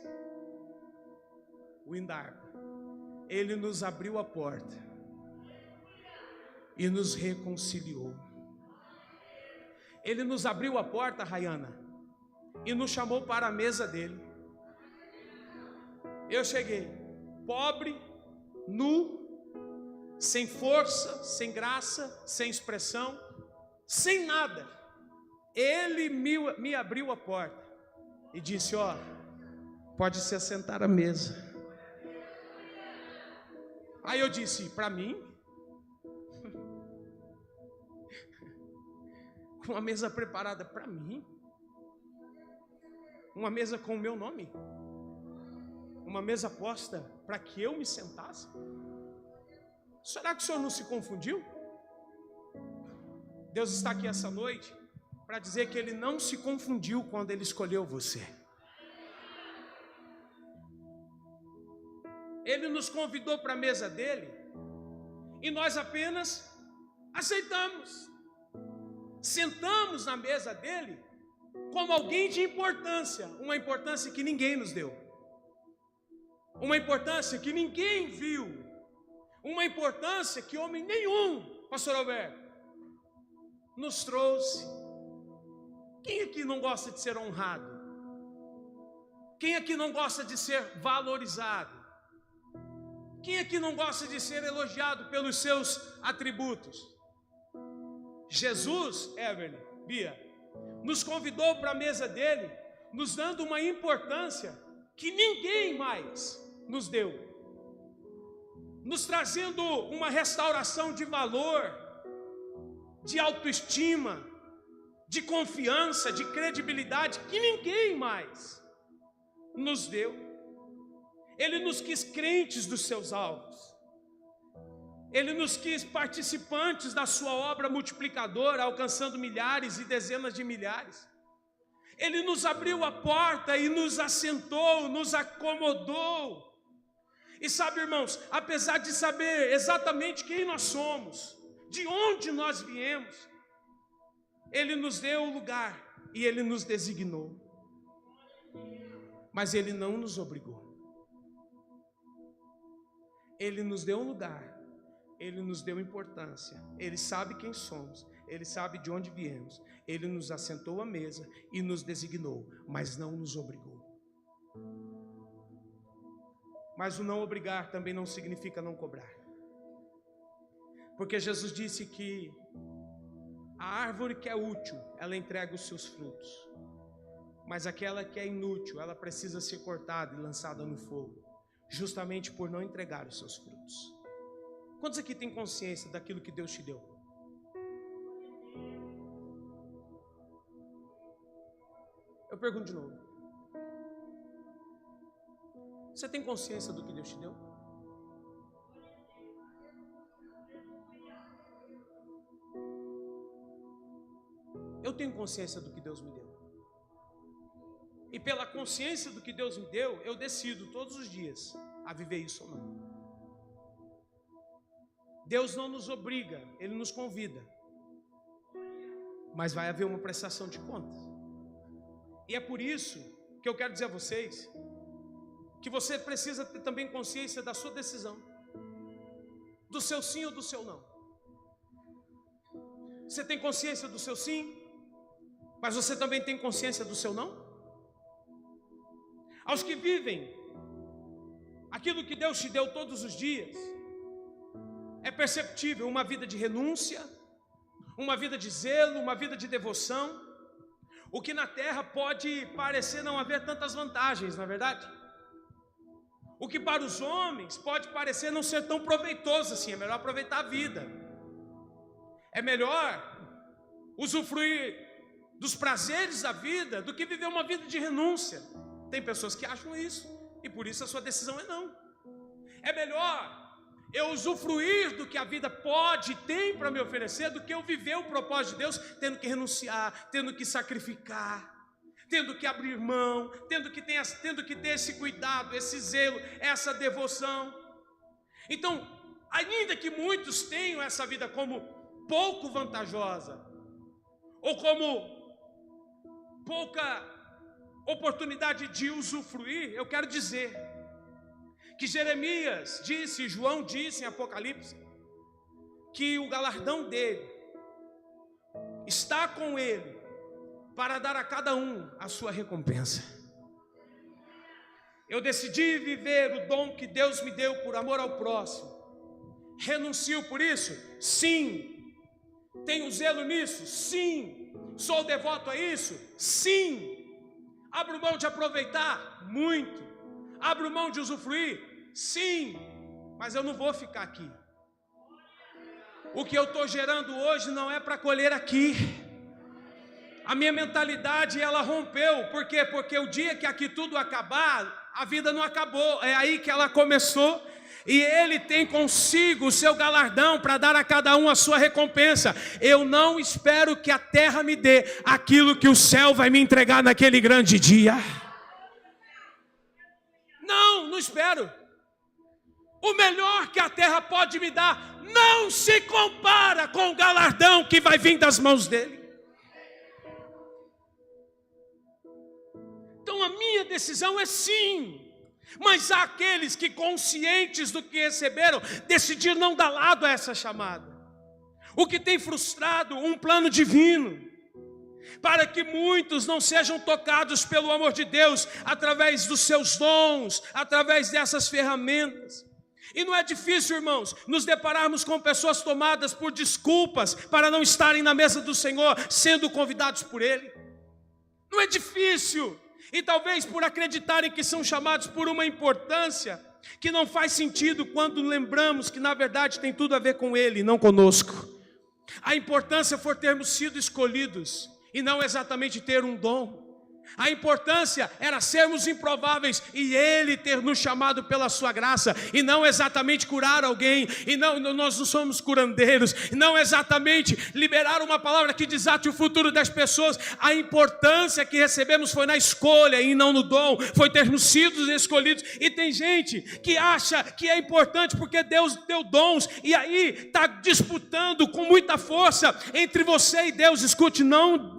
O Indarco. Ele nos abriu a porta e nos reconciliou. Ele nos abriu a porta, Rayana, e nos chamou para a mesa dele. Eu cheguei pobre, nu, sem força, sem graça, sem expressão, sem nada. Ele me abriu a porta e disse, ó, pode se assentar à mesa. Aí eu disse, para mim? Uma mesa preparada para mim? Uma mesa com o meu nome? Uma mesa posta para que eu me sentasse? Será que o senhor não se confundiu? Deus está aqui essa noite para dizer que Ele não se confundiu quando Ele escolheu você. Ele nos convidou para a mesa dele e nós apenas aceitamos. Sentamos na mesa dele como alguém de importância, uma importância que ninguém nos deu, uma importância que ninguém viu, uma importância que homem nenhum, pastor Alberto, nos trouxe. Quem aqui não gosta de ser honrado? Quem aqui não gosta de ser valorizado? Quem aqui não gosta de ser elogiado pelos seus atributos? Jesus, Evelyn, Bia, nos convidou para a mesa dele, nos dando uma importância que ninguém mais nos deu, nos trazendo uma restauração de valor, de autoestima, de confiança, de credibilidade que ninguém mais nos deu. Ele nos quis crentes dos seus alvos. Ele nos quis participantes da sua obra multiplicadora, alcançando milhares e dezenas de milhares. Ele nos abriu a porta e nos assentou, nos acomodou. E sabe, irmãos, apesar de saber exatamente quem nós somos, de onde nós viemos, Ele nos deu o lugar e Ele nos designou. Mas Ele não nos obrigou. Ele nos deu um lugar. Ele nos deu importância, Ele sabe quem somos, Ele sabe de onde viemos. Ele nos assentou à mesa e nos designou, mas não nos obrigou. Mas o não obrigar também não significa não cobrar. Porque Jesus disse que a árvore que é útil, ela entrega os seus frutos. Mas aquela que é inútil, ela precisa ser cortada e lançada no fogo, justamente por não entregar os seus frutos. Quantos aqui têm consciência daquilo que Deus te deu? Eu pergunto de novo. Você tem consciência do que Deus te deu? Eu tenho consciência do que Deus me deu. E pela consciência do que Deus me deu, eu decido todos os dias a viver isso ou não. Deus não nos obriga, Ele nos convida. Mas vai haver uma prestação de contas. E é por isso que eu quero dizer a vocês que você precisa ter também consciência da sua decisão, do seu sim ou do seu não. Você tem consciência do seu sim, mas você também tem consciência do seu não? Aos que vivem aquilo que Deus te deu todos os dias, é perceptível uma vida de renúncia, uma vida de zelo, uma vida de devoção, o que na terra pode parecer não haver tantas vantagens, não é verdade? O que para os homens pode parecer não ser tão proveitoso assim, é melhor aproveitar a vida, é melhor usufruir dos prazeres da vida do que viver uma vida de renúncia. Tem pessoas que acham isso, e por isso a sua decisão é não. É melhor eu usufruir do que a vida pode e tem para me oferecer, do que eu viver o propósito de Deus, tendo que renunciar, tendo que sacrificar, tendo que abrir mão, tendo que ter esse cuidado, esse zelo, essa devoção. Então, ainda que muitos tenham essa vida como pouco vantajosa, ou como pouca oportunidade de usufruir, eu quero dizer que Jeremias disse, João disse em Apocalipse, que o galardão dele está com ele para dar a cada um a sua recompensa. Eu decidi viver o dom que Deus me deu por amor ao próximo. Renuncio por isso? Sim. Tenho zelo nisso? Sim. Sou devoto a isso? Sim. Abro mão de aproveitar? Muito. Abro mão de usufruir? Sim. Mas eu não vou ficar aqui. O que eu estou gerando hoje não é para colher aqui. A minha mentalidade, ela rompeu. Por quê? Porque o dia que aqui tudo acabar, a vida não acabou. É aí que ela começou. E Ele tem consigo o seu galardão para dar a cada um a sua recompensa. Eu não espero que a terra me dê aquilo que o céu vai me entregar naquele grande dia. Não espero. O melhor que a terra pode me dar não se compara com o galardão que vai vir das mãos dele. Então a minha decisão é sim. Mas há aqueles que, conscientes do que receberam, decidiram não dar lado a essa chamada. O que tem frustrado um plano divino, para que muitos não sejam tocados pelo amor de Deus, através dos seus dons, através dessas ferramentas. E não é difícil, irmãos, nos depararmos com pessoas tomadas por desculpas, para não estarem na mesa do Senhor, sendo convidados por Ele. Não é difícil. E talvez por acreditarem que são chamados por uma importância que não faz sentido quando lembramos que na verdade tem tudo a ver com Ele, não conosco. A importância for termos sido escolhidos e não exatamente ter um dom. A importância era sermos improváveis e Ele ter nos chamado pela sua graça, e não exatamente curar alguém, e nós não somos curandeiros, e não exatamente liberar uma palavra que desate o futuro das pessoas. A importância que recebemos foi na escolha e não no dom, foi termos sido escolhidos. E tem gente que acha que é importante porque Deus deu dons, e aí está disputando com muita força entre você e Deus. Escute, não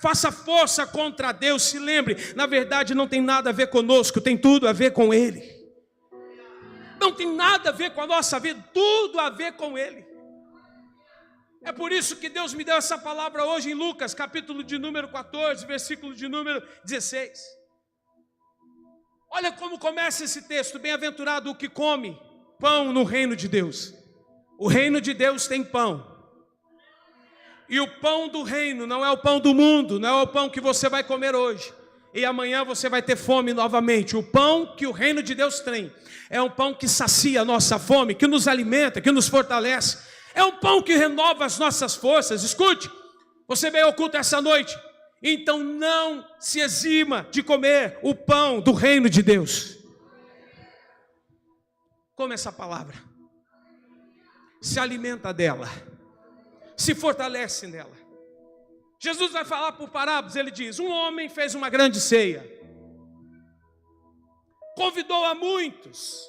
faça força contra Deus, se lembre, na verdade não tem nada a ver conosco, tem tudo a ver com Ele. Não tem nada a ver com a nossa vida, tudo a ver com Ele. É por isso que Deus me deu essa palavra hoje em Lucas, capítulo de número 14, versículo de número 16. Olha como começa esse texto: bem-aventurado o que come pão no reino de Deus. O reino de Deus tem pão. E o pão do reino não é o pão do mundo, não é o pão que você vai comer hoje e amanhã você vai ter fome novamente. O pão que o reino de Deus tem é um pão que sacia a nossa fome, que nos alimenta, que nos fortalece. É um pão que renova as nossas forças. Escute, você veio ao culto essa noite, então não se exima de comer o pão do reino de Deus. Come essa palavra, se alimenta dela, se fortalece nela. Jesus vai falar por parábolas. Ele diz: um homem fez uma grande ceia, convidou a muitos,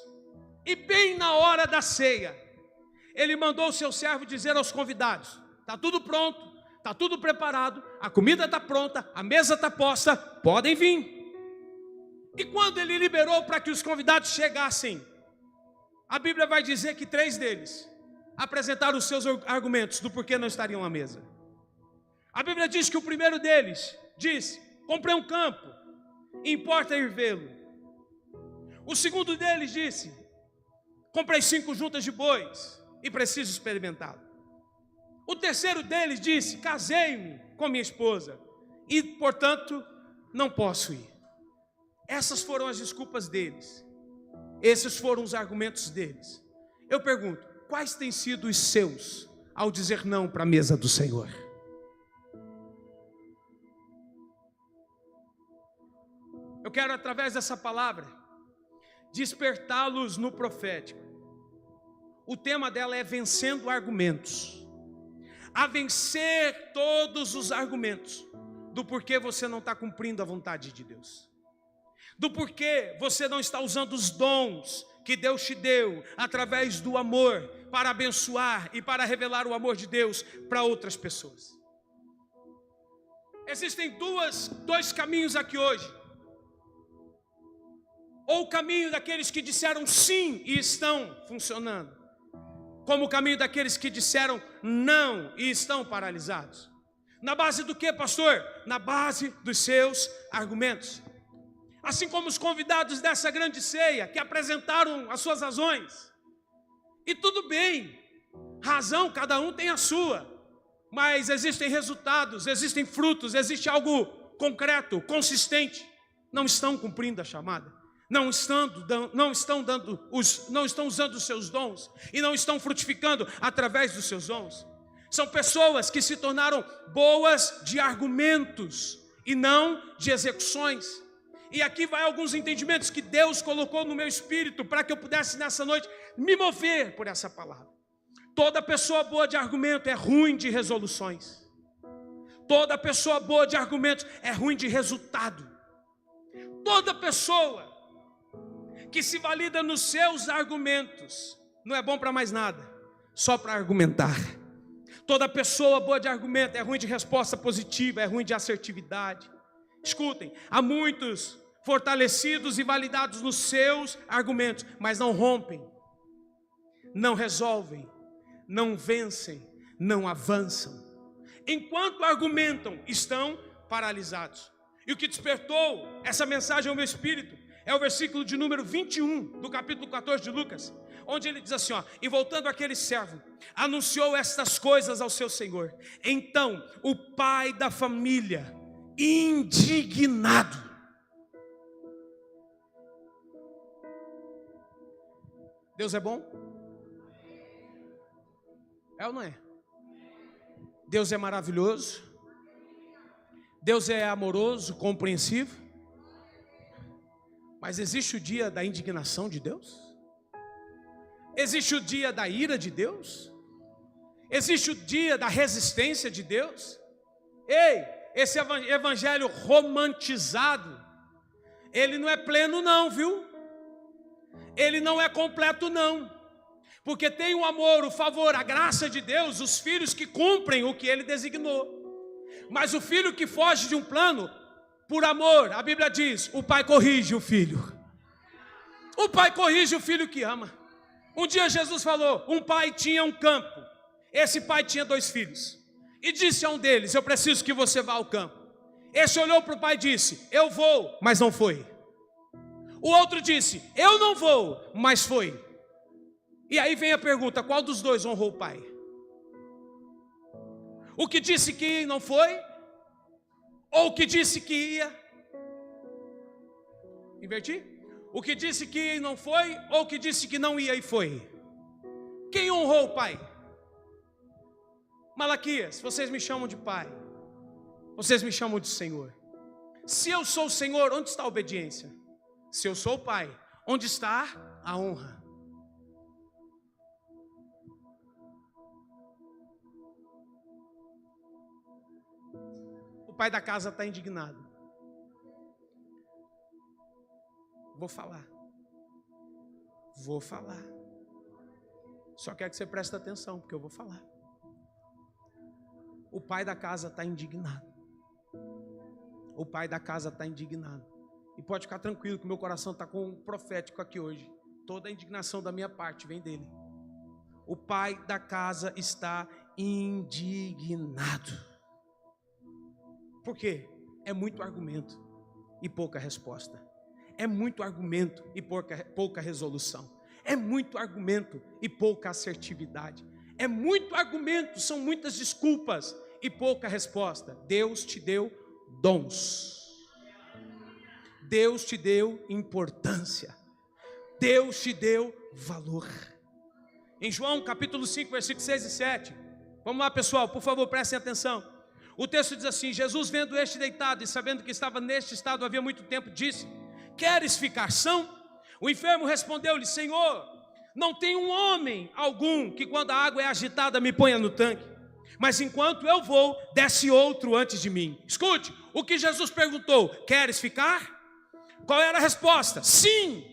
e bem na hora da ceia, ele mandou o seu servo dizer aos convidados: está tudo pronto, está tudo preparado, a comida está pronta, a mesa está posta, podem vir. E quando ele liberou para que os convidados chegassem, a Bíblia vai dizer que 3 deles apresentaram os seus argumentos do porquê não estariam à mesa. A Bíblia diz que o primeiro deles disse: comprei um campo, importa ir vê-lo. O segundo deles disse: comprei 5 juntas de bois e preciso experimentá-lo. O terceiro deles disse: casei-me com minha esposa e, portanto, não posso ir. Essas foram as desculpas deles. Esses foram os argumentos deles. Eu pergunto: quais têm sido os seus ao dizer não para a mesa do Senhor? Eu quero, através dessa palavra, despertá-los no profético. O tema dela é vencendo argumentos. A vencer todos os argumentos do porquê você não está cumprindo a vontade de Deus, do porquê você não está usando os dons que Deus te deu através do amor para abençoar e para revelar o amor de Deus para outras pessoas. Existem dois caminhos aqui hoje. Ou o caminho daqueles que disseram sim e estão funcionando, como o caminho daqueles que disseram não e estão paralisados. Na base do que, pastor? Na base dos seus argumentos. Assim como os convidados dessa grande ceia, que apresentaram as suas razões. E tudo bem, razão cada um tem a sua, mas existem resultados, existem frutos, existe algo concreto, consistente. Não estão cumprindo a chamada, não estão usando os seus dons e não estão frutificando através dos seus dons. São pessoas que se tornaram boas de argumentos e não de execuções. E aqui vai alguns entendimentos que Deus colocou no meu espírito para que eu pudesse nessa noite me mover por essa palavra. Toda pessoa boa de argumento é ruim de resoluções. Toda pessoa boa de argumentos é ruim de resultado. Toda pessoa que se valida nos seus argumentos não é bom para mais nada, só para argumentar. Toda pessoa boa de argumento é ruim de resposta positiva, é ruim de assertividade. Escutem, há muitos fortalecidos e validados nos seus argumentos, mas não rompem, não resolvem, não vencem, não avançam. Enquanto argumentam, estão paralisados. E o que despertou essa mensagem ao meu espírito é o versículo de número 21 do capítulo 14 de Lucas, onde ele diz assim, e voltando aquele servo, anunciou estas coisas ao seu senhor. Então o pai da família, indignado, Deus é bom? É ou não é? Deus é maravilhoso? Deus é amoroso, compreensivo? Mas existe o dia da indignação de Deus? Existe o dia da ira de Deus? Existe o dia da resistência de Deus? Ei, esse evangelho romantizado, ele não é pleno não, viu? Ele não é completo não. Porque tem o amor, o favor, a graça de Deus, os filhos que cumprem o que Ele designou. Mas o filho que foge de um plano, por amor, a Bíblia diz, o pai corrige o filho. O pai corrige o filho que ama. Um dia Jesus falou, um pai tinha um campo. Esse pai tinha 2 filhos e disse a um deles: eu preciso que você vá ao campo. Esse olhou para o pai e disse: eu vou, mas não foi. O outro disse: eu não vou, mas foi. E aí vem a pergunta: qual dos dois honrou o pai? O que disse que ia e não foi? Ou o que disse que ia? Inverti? O que disse que ia e não foi? Ou o que disse que não ia e foi? Quem honrou o pai? Malaquias, vocês me chamam de pai, vocês me chamam de Senhor. Se eu sou o Senhor, onde está a obediência? Se eu sou o pai, onde está a honra? O pai da casa está indignado. Vou falar. Só quero que você preste atenção, porque eu vou falar. O pai da casa está indignado. O pai da casa está indignado. E pode ficar tranquilo que o meu coração está com um profético aqui hoje. Toda a indignação da minha parte vem dele. O pai da casa está indignado. Por quê? É muito argumento e pouca resposta. É muito argumento e pouca resolução. É muito argumento e pouca assertividade. É muito argumento, são muitas desculpas e pouca resposta. Deus te deu dons. Deus te deu importância. Deus te deu valor. Em João capítulo 5, versículos 6 e 7. Vamos lá, pessoal, por favor, prestem atenção. O texto diz assim: Jesus, vendo este deitado e sabendo que estava neste estado havia muito tempo, disse: queres ficar são? O enfermo respondeu-lhe: Senhor, não tem um homem algum que quando a água é agitada me ponha no tanque, mas enquanto eu vou, desce outro antes de mim. Escute, o que Jesus perguntou: queres ficar? Qual era a resposta? Sim.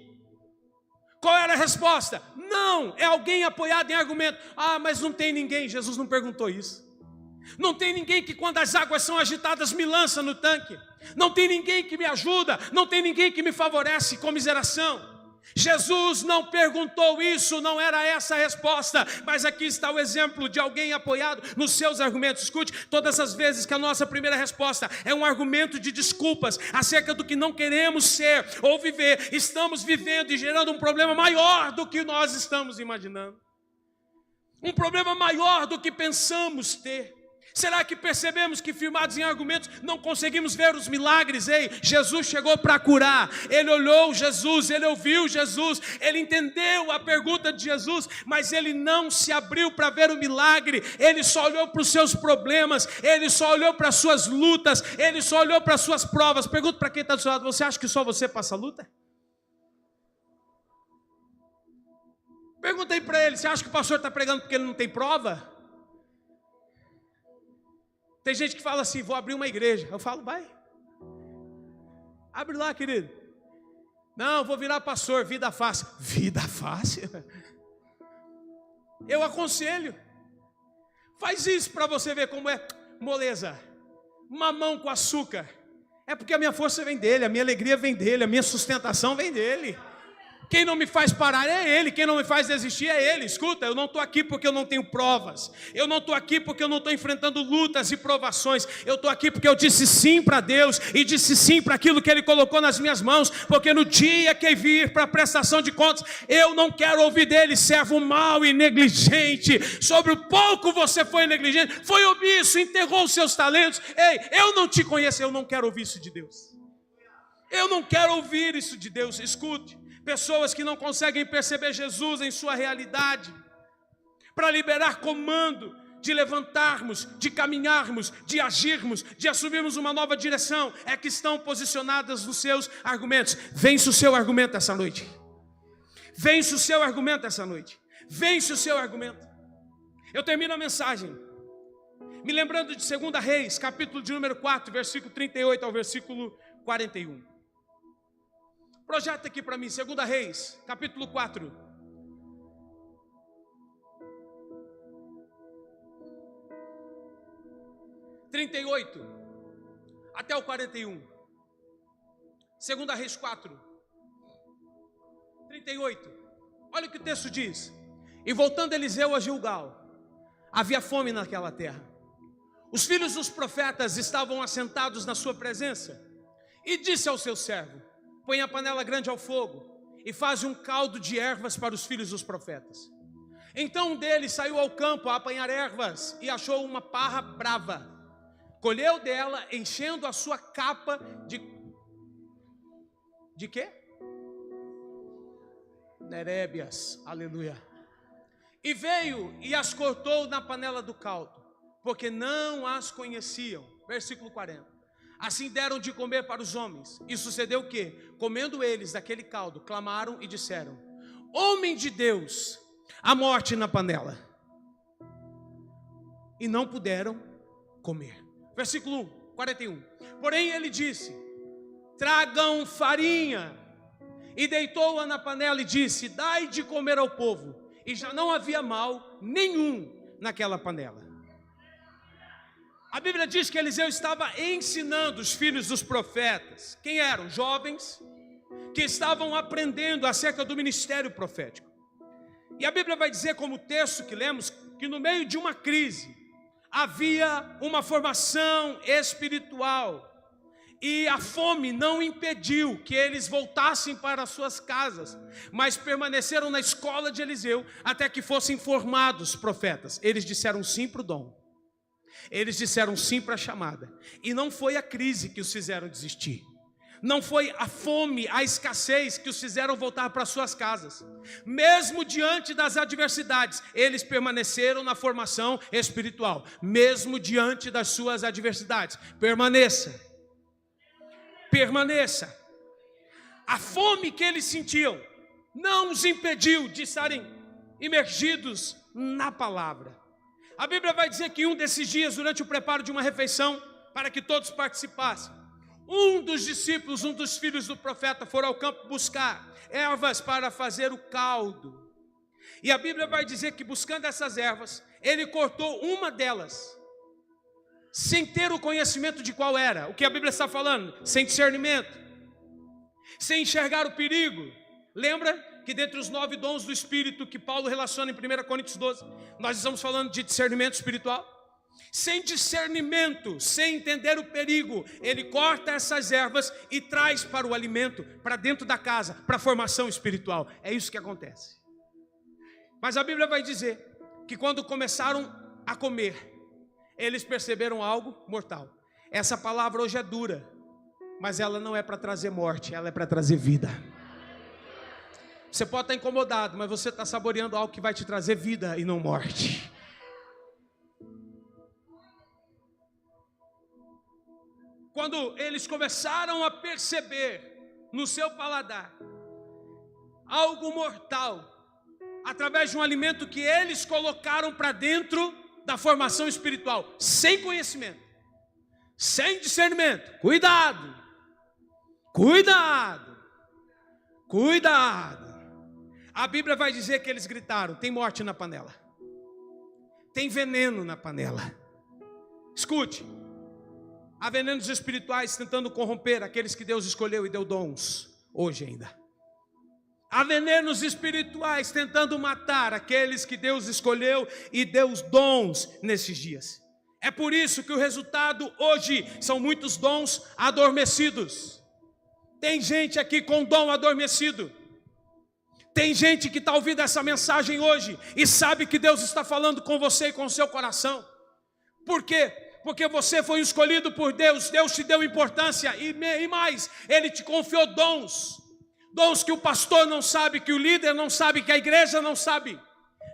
Qual era a resposta? Não. É alguém apoiado em argumento. Ah, mas não tem ninguém. Jesus não perguntou isso. Não tem ninguém que quando as águas são agitadas me lança no tanque. Não tem ninguém que me ajuda. Não tem ninguém que me favorece com miseração. Jesus não perguntou isso, não era essa a resposta. Mas aqui está o exemplo de alguém apoiado nos seus argumentos. Escute, todas as vezes que a nossa primeira resposta é um argumento de desculpas acerca do que não queremos ser ou viver, estamos vivendo e gerando um problema maior do que nós estamos imaginando. Um problema maior do que pensamos ter. Será que percebemos que firmados em argumentos não conseguimos ver os milagres? Ei, Jesus chegou para curar. Ele olhou Jesus, ele ouviu Jesus, ele entendeu a pergunta de Jesus, mas ele não se abriu para ver o milagre. Ele só olhou para os seus problemas, ele só olhou para as suas lutas, ele só olhou para as suas provas. Pergunto para quem está do seu lado: você acha que só você passa luta? Pergunta aí para ele: você acha que o pastor está pregando porque ele não tem prova? Tem gente que fala assim: vou abrir uma igreja. Eu falo: vai, abre lá, querido. Não, vou virar pastor, vida fácil. Vida fácil? Eu aconselho, faz isso para você ver como é moleza. Mamão com açúcar. É porque a minha força vem dele, a minha alegria vem dele, a minha sustentação vem dele. Quem não me faz parar é Ele, quem não me faz desistir é Ele. Escuta, eu não estou aqui porque eu não tenho provas, eu não estou aqui porque eu não estou enfrentando lutas e provações, eu estou aqui porque eu disse sim para Deus, e disse sim para aquilo que Ele colocou nas minhas mãos, porque no dia que vir para a prestação de contas, eu não quero ouvir dele: servo mau e negligente, sobre o pouco você foi negligente, foi omisso, enterrou os seus talentos. Ei, eu não te conheço. Eu não quero ouvir isso de Deus. Eu não quero ouvir isso de Deus. Escute, pessoas que não conseguem perceber Jesus em sua realidade, para liberar comando, de levantarmos, de caminharmos, de agirmos, de assumirmos uma nova direção, é que estão posicionadas nos seus argumentos. Vence o seu argumento essa noite. Vence o seu argumento essa noite. Vence o seu argumento. Eu termino a mensagem me lembrando de 2 Reis, capítulo de número 4, versículo 38 ao versículo 41. Projeta aqui para mim, 2 Reis, capítulo 4. Até o 41. 2 Reis 4, 38. Olha o que o texto diz. E voltando Eliseu a Gilgal, Havia fome naquela terra. Os filhos dos profetas estavam assentados na sua presença. E disse ao seu servo: põe a panela grande ao fogo e faz um caldo de ervas para os filhos dos profetas. Então um deles saiu ao campo a apanhar ervas e achou uma parra brava. Colheu dela, enchendo a sua capa de quê? Nerébias, aleluia. E veio e as cortou na panela do caldo, porque não as conheciam. Versículo 40. Assim deram de comer para os homens. E sucedeu o quê? Comendo eles daquele caldo, clamaram e disseram: homem de Deus, a morte na panela. E não puderam comer. Versículo 41. Porém ele disse: tragam farinha. E deitou-a na panela e disse: dai de comer ao povo. E já não havia mal nenhum naquela panela. A Bíblia diz que Eliseu estava ensinando os filhos dos profetas. Quem eram? Jovens que estavam aprendendo acerca do ministério profético. E a Bíblia vai dizer, como o texto que lemos, que no meio de uma crise havia uma formação espiritual. E a fome não impediu que eles voltassem para as suas casas, mas permaneceram na escola de Eliseu até que fossem formados profetas. Eles disseram sim para o dom. Eles disseram sim para a chamada. E não foi a crise que os fizeram desistir. Não foi a fome, a escassez que os fizeram voltar para suas casas. Mesmo diante das adversidades, eles permaneceram na formação espiritual. Mesmo diante das suas adversidades, permaneça. Permaneça. A fome que eles sentiam não os impediu de estarem imergidos na palavra. A Bíblia vai dizer que um desses dias, durante o preparo de uma refeição, para que todos participassem, um dos discípulos, um dos filhos do profeta, foram ao campo buscar ervas para fazer o caldo. E a Bíblia vai dizer que, buscando essas ervas, ele cortou uma delas, sem ter o conhecimento de qual era. O que a Bíblia está falando? Sem discernimento, sem enxergar o perigo. Lembra que dentre os 9 dons do Espírito que Paulo relaciona em 1 Coríntios 12, nós estamos falando de discernimento espiritual? Sem discernimento, sem entender o perigo, ele corta essas ervas e traz para o alimento, para dentro da casa, para a formação espiritual. É isso que acontece. Mas a Bíblia vai dizer que quando começaram a comer, eles perceberam algo mortal. Essa palavra hoje é dura, mas ela não é para trazer morte, ela é para trazer vida. Você pode estar incomodado, mas você está saboreando algo que vai te trazer vida e não morte. Quando eles começaram a perceber no seu paladar algo mortal, através de um alimento que eles colocaram para dentro da formação espiritual, sem conhecimento, sem discernimento. Cuidado, cuidado, cuidado. A Bíblia vai dizer que eles gritaram: tem morte na panela, tem veneno na panela. Escute, há venenos espirituais tentando corromper aqueles que Deus escolheu e deu dons, hoje ainda. Há venenos espirituais tentando matar aqueles que Deus escolheu e deu os dons nesses dias. É por isso que o resultado hoje são muitos dons adormecidos. Tem gente aqui com dom adormecido. Tem gente que está ouvindo essa mensagem hoje e sabe que Deus está falando com você e com o seu coração. Por quê? Porque você foi escolhido por Deus. Deus te deu importância e mais, Ele te confiou dons. Dons que o pastor não sabe, que o líder não sabe, que a igreja não sabe.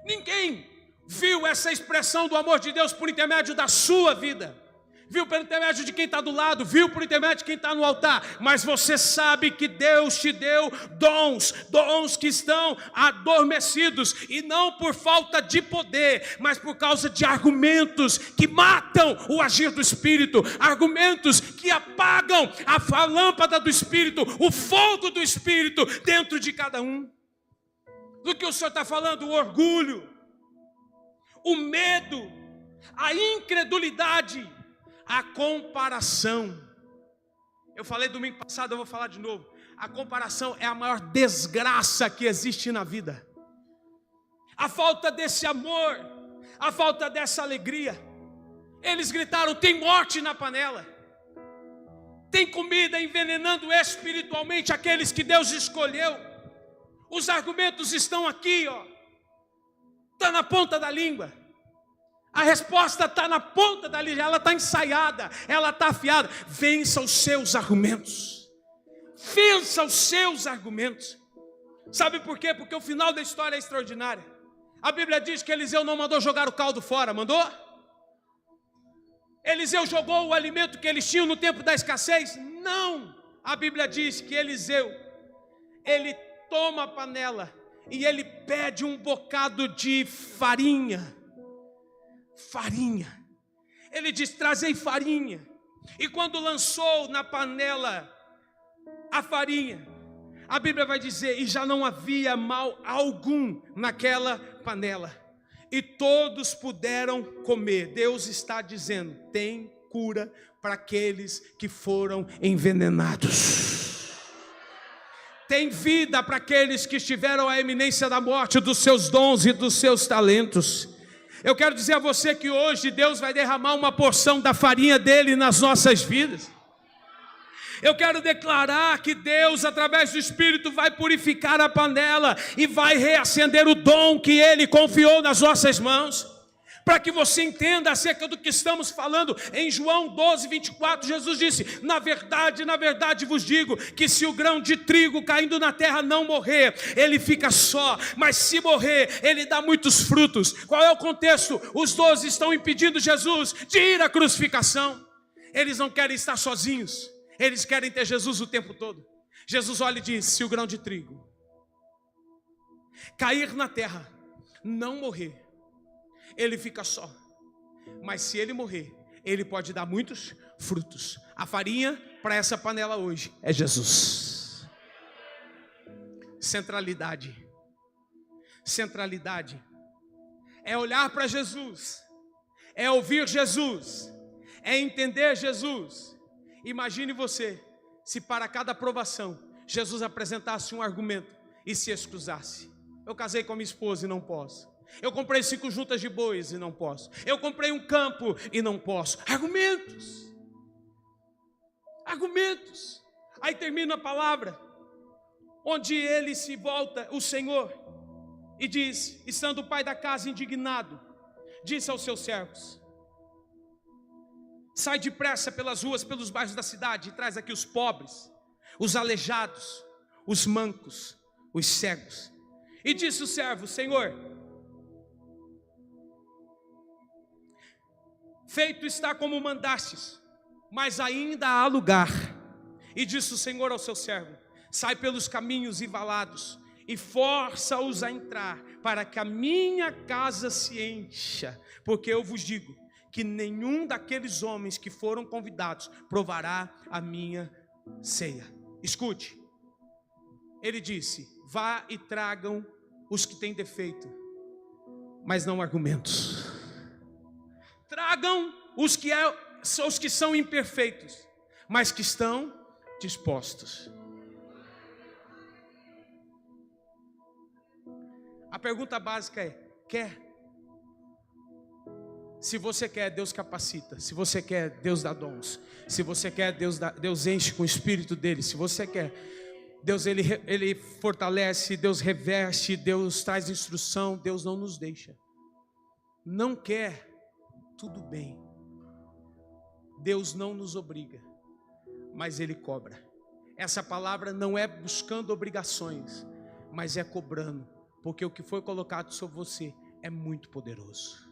Ninguém viu essa expressão do amor de Deus por intermédio da sua vida. Viu por intermédio de quem está do lado, viu por intermédio de quem está no altar. Mas você sabe que Deus te deu dons que estão adormecidos. E não por falta de poder, mas por causa de argumentos que matam o agir do Espírito. Argumentos que apagam a lâmpada do Espírito, o fogo do Espírito dentro de cada um. Do que o Senhor está falando? O orgulho, o medo, a incredulidade, a comparação. Eu falei domingo passado, eu vou falar de novo. A comparação é a maior desgraça que existe na vida. A falta desse amor, A falta dessa alegria. Eles gritaram: tem morte na panela. Tem comida envenenando espiritualmente aqueles que Deus escolheu. Os argumentos estão aqui, ó. Está na ponta da língua. A resposta está na ponta da língua. Ela está ensaiada, ela está afiada. Vença os seus argumentos. Vença os seus argumentos. Sabe por quê? Porque o final da história é extraordinário. A Bíblia diz que Eliseu não mandou jogar o caldo fora, mandou? Eliseu jogou o alimento que eles tinham no tempo da escassez? Não! A Bíblia diz que Eliseu, ele toma a panela e ele pede um bocado de farinha. Farinha. Ele diz: trazei farinha. E quando lançou na panela a farinha, a Bíblia vai dizer: e já não havia mal algum naquela panela, e todos puderam comer. Deus está dizendo: tem cura para aqueles que foram envenenados. Tem vida para aqueles que estiveram à eminência da morte dos seus dons e dos seus talentos. Eu quero dizer a você que hoje Deus vai derramar uma porção da farinha dele nas nossas vidas. Eu quero declarar que Deus, através do Espírito, vai purificar a panela e vai reacender o dom que Ele confiou nas nossas mãos. Para que você entenda acerca do que estamos falando, em João 12, 24, Jesus disse: na verdade vos digo, que se o grão de trigo caindo na terra não morrer, ele fica só, mas se morrer, ele dá muitos frutos. Qual é o contexto? Os 12 estão impedindo Jesus de ir à crucificação. Eles não querem estar sozinhos. Eles querem ter Jesus o tempo todo. Jesus olha e diz: se o grão de trigo cair na terra, não morrer, ele fica só. Mas se ele morrer, ele pode dar muitos frutos. A farinha para essa panela hoje é Jesus. Centralidade. Centralidade é olhar para Jesus, é ouvir Jesus, é entender Jesus. Imagine você, se para cada aprovação Jesus apresentasse um argumento e se excusasse. Eu casei com a minha esposa e não posso. Eu comprei 5 juntas de bois e não posso. Eu comprei um campo e não posso. Argumentos. Argumentos. Aí termina a palavra, onde ele se volta, o Senhor, e diz, estando o pai da casa indignado, disse aos seus servos: sai depressa pelas ruas, pelos bairros da cidade, e traz aqui os pobres, os aleijados, os mancos, os cegos. E disse o servo: Senhor, feito está como mandastes, mas ainda há lugar. E disse o Senhor ao seu servo: sai pelos caminhos e valados, e força-os a entrar, para que a minha casa se encha. Porque eu vos digo que nenhum daqueles homens que foram convidados provará a minha ceia. Escute, ele disse: vá e tragam os que têm defeito, mas não argumentos. Tragam os que são imperfeitos, mas que estão dispostos. A pergunta básica é: quer? Se você quer, Deus capacita. Se você quer, Deus dá dons. Se você quer, Deus enche com o Espírito dele. Se você quer, Deus ele fortalece, Deus reveste, Deus traz instrução, Deus não nos deixa. Não quer, tudo bem. Deus não nos obriga, mas Ele cobra. Essa palavra não é buscando obrigações, mas é cobrando, porque o que foi colocado sobre você é muito poderoso.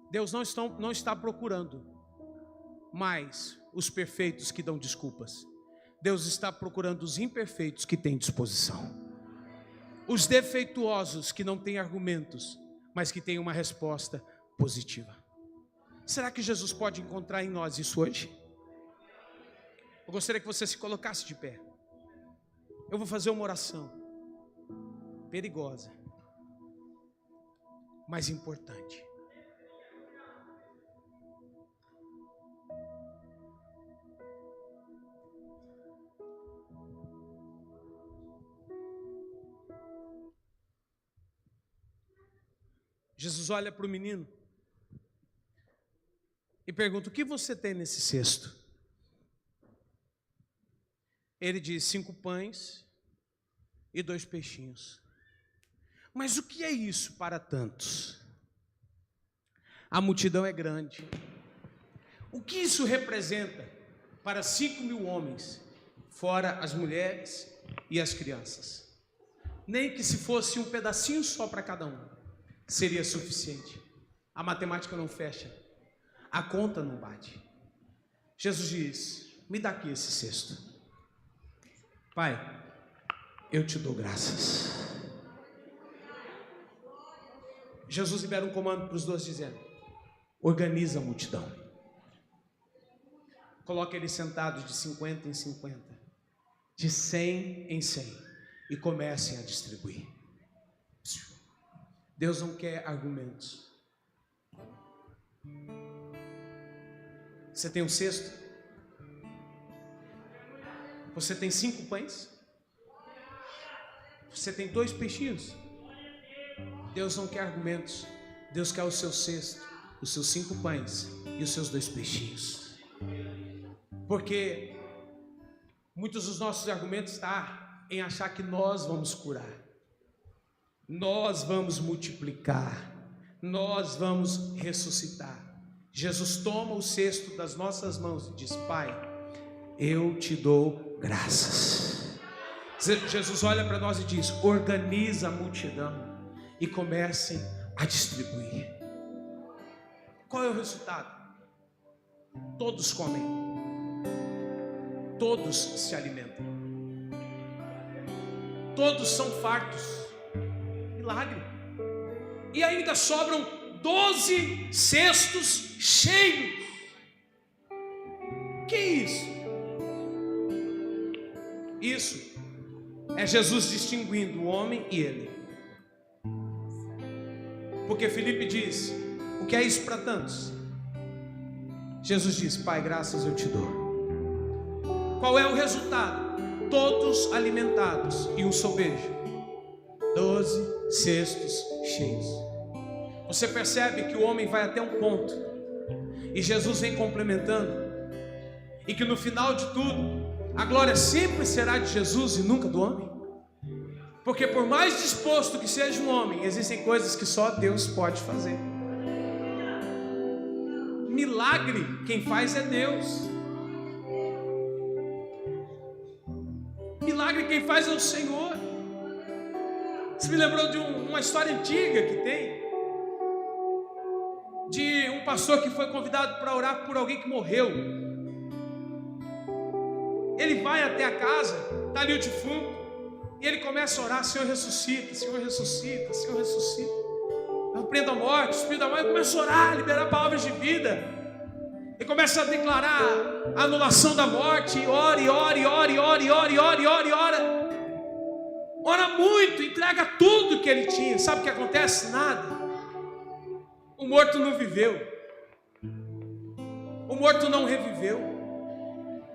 Deus não está procurando mais os perfeitos que dão desculpas. Deus está procurando os imperfeitos que têm disposição. Os defeituosos que não têm argumentos, mas que têm uma resposta positiva. Será que Jesus pode encontrar em nós isso hoje? Eu gostaria que você se colocasse de pé. Eu vou fazer uma oração perigosa, mas importante. Jesus olha para o menino e pergunta: o que você tem nesse cesto? Ele diz: 5 pães e 2 peixinhos. Mas o que é isso para tantos? A multidão é grande. O que isso representa para 5.000 homens, fora as mulheres e as crianças? Nem que se fosse um pedacinho só para cada um, seria suficiente. A matemática não fecha, a conta não bate. Jesus diz: me dá aqui esse cesto. Pai, eu te dou graças. Jesus libera um comando para os 12 dizendo: organiza a multidão. Coloca eles sentados de 50 em 50, de 100 em 100, e comecem a distribuir. Deus não quer argumentos. Você tem um cesto? Você tem 5 pães? Você tem 2 peixinhos? Deus não quer argumentos. Deus quer o seu cesto, os seus 5 pães e os seus 2 peixinhos. Porque muitos dos nossos argumentos estão em achar que nós vamos curar, nós vamos multiplicar, nós vamos ressuscitar. Jesus toma o cesto das nossas mãos e diz: Pai, eu te dou graças. Jesus olha para nós e diz: organiza a multidão e comecem a distribuir. Qual é o resultado? Todos comem, todos se alimentam, todos são fartos. Milagre. E ainda sobram 12 cestos cheios. Que é isso? Isso é Jesus distinguindo o homem e ele. Porque Filipe diz: o que é isso para tantos? Jesus diz: Pai, graças eu te dou. Qual é o resultado? Todos alimentados e um sobejo. 12 cestos cheios. Você percebe que o homem vai até um ponto e Jesus vem complementando, e que no final de tudo a glória sempre será de Jesus e nunca do homem. Porque por mais disposto que seja um homem, existem coisas que só Deus pode fazer. Milagre quem faz é Deus. Milagre quem faz é o Senhor. Você me lembrou de uma história antiga que tem, de um pastor que foi convidado para orar por alguém que morreu. Ele vai até a casa, está ali o defunto, e ele começa a orar: Senhor, ressuscita, Senhor, ressuscita, Senhor, ressuscita. Eu prendo a morte, o Espírito da morte, começa a orar, liberar palavras de vida. Ele começa a declarar a anulação da morte, e ora, e ora, e ora, e ora, e ora, e ora, e ora, e ora. Ora muito, entrega tudo que ele tinha. Sabe o que acontece? Nada. O morto não viveu, o morto não reviveu,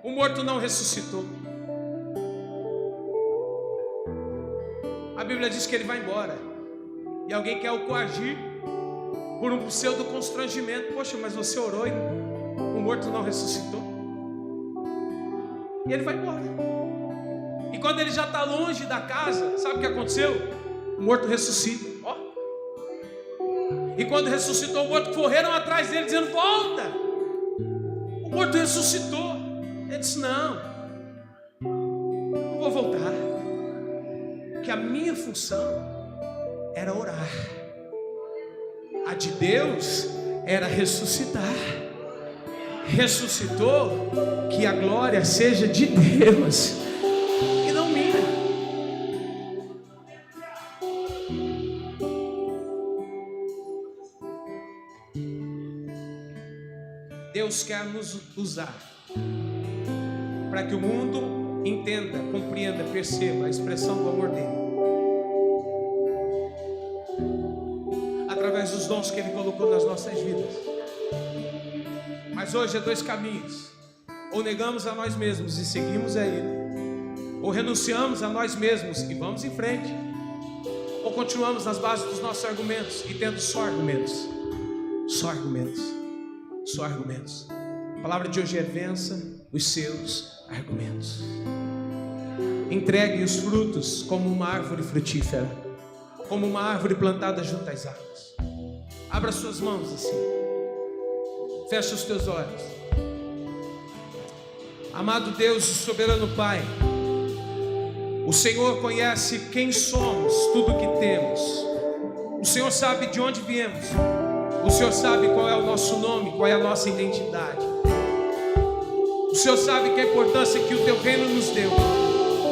o morto não ressuscitou. A Bíblia diz que ele vai embora, e alguém quer o coagir por um pseudo constrangimento. Poxa, mas você orou e o morto não ressuscitou. E ele vai embora. E quando ele já está longe da casa, sabe o que aconteceu? O morto ressuscita. Ó. E quando ressuscitou o morto, correram atrás dele dizendo: volta. O morto ressuscitou. Ele disse: não vou voltar, porque a minha função era orar, a de Deus era ressuscitar. Ressuscitou, que a glória seja de Deus e não minha. Deus quer nos usar para que o mundo entenda, compreenda, perceba a expressão do amor dele através dos dons que ele colocou nas nossas vidas. Mas hoje é 2 caminhos: ou negamos a nós mesmos e seguimos a ele, ou renunciamos a nós mesmos e vamos em frente, Ou continuamos nas bases dos nossos argumentos e tendo só argumentos? Só argumentos. Só argumentos. A palavra de hoje é: vença os seus argumentos. Entregue os frutos como uma árvore frutífera, como uma árvore plantada junto às águas. Abra suas mãos assim. Feche os teus olhos. Amado Deus e soberano Pai, o Senhor conhece quem somos, tudo o que temos. O Senhor sabe de onde viemos. O Senhor sabe qual é o nosso nome, qual é a nossa identidade. O Senhor sabe que a importância que o Teu reino nos deu,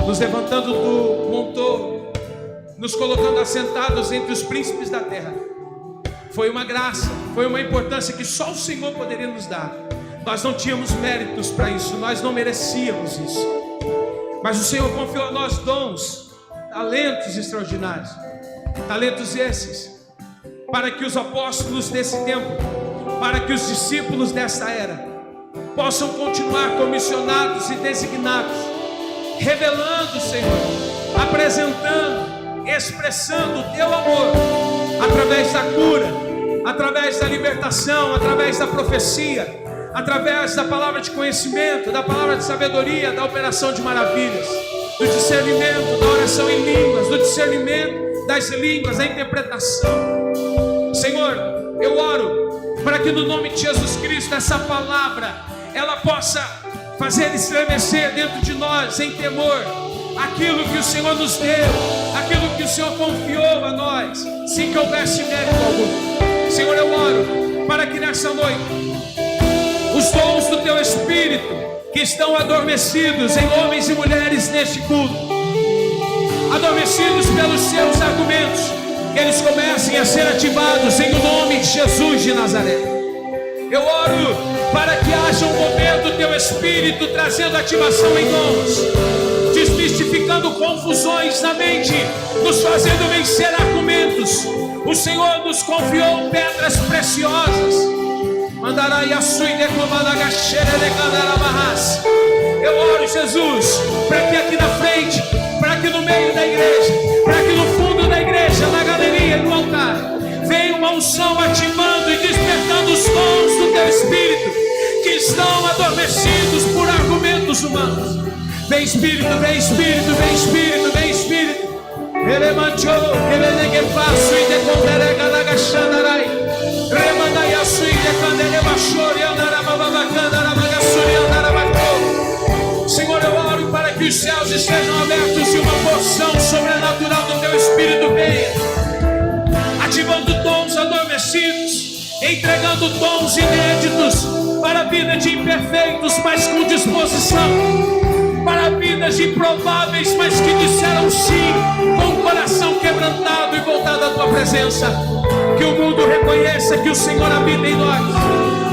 nos levantando do montouro, nos colocando assentados entre os príncipes da terra, foi uma graça, foi uma importância que só o Senhor poderia nos dar. Nós não tínhamos méritos para isso, nós não merecíamos isso, mas o Senhor confiou a nós dons, talentos extraordinários, talentos esses, para que os apóstolos desse tempo, para que os discípulos dessa era, possam continuar comissionados e designados, revelando, Senhor, apresentando, expressando o Teu amor, através da cura, através da libertação, através da profecia, através da palavra de conhecimento, da palavra de sabedoria, da operação de maravilhas, do discernimento, da oração em línguas, do discernimento das línguas, da interpretação. Senhor, eu oro para que no nome de Jesus Cristo essa palavra, ela possa fazer estremecer dentro de nós em temor aquilo que o Senhor nos deu, aquilo que o Senhor confiou a nós, sem que houvesse mérito algum. Senhor, eu oro para que nessa noite os dons do Teu Espírito que estão adormecidos em homens e mulheres neste culto, adormecidos pelos seus argumentos, que eles comecem a ser ativados em nome de Jesus de Nazaré. Eu oro para que haja um mover do Teu Espírito trazendo ativação em nós, desmistificando confusões na mente, nos fazendo vencer argumentos. O Senhor nos confiou pedras preciosas. Eu oro, Jesus, para que aqui na frente, para que no meio da igreja, para que no fundo da igreja, na galeria, no altar, venha uma unção ativando e despertando os dons do Teu Espírito que estão adormecidos por argumentos humanos. Vem Espírito, vem Espírito, vem Espírito, vem Espírito. Ele manchou, ele negue passo e deconderega na gachandarai. Remandai a sui de candele machori andarababacanda ramagassuri andarabacou. Senhor, eu oro para que os céus estejam abertos e uma porção sobrenatural do Teu Espírito venha, ativando dons adormecidos, entregando dons inéditos para a vida de imperfeitos, mas com disposição, para vidas improváveis, mas que disseram sim, com o coração quebrantado e voltado à Tua presença. Que o mundo reconheça que o Senhor habita em nós,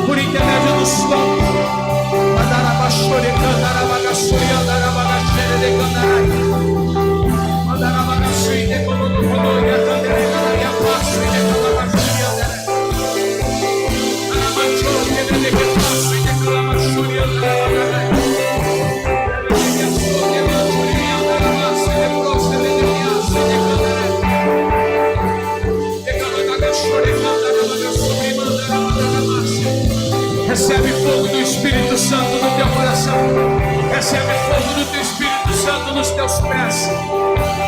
por intermédio dos dons. Recebe fogo do Espírito Santo no teu coração. Recebe fogo do Teu Espírito Santo nos teus pés.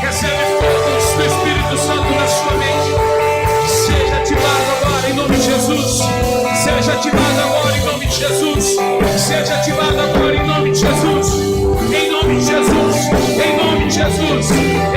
Recebe fogo do Espírito Santo na sua mente. Seja ativado agora em nome de Jesus. Seja ativado agora em nome de Jesus. Seja ativado agora em nome de Jesus. Em nome de Jesus. Em nome de Jesus.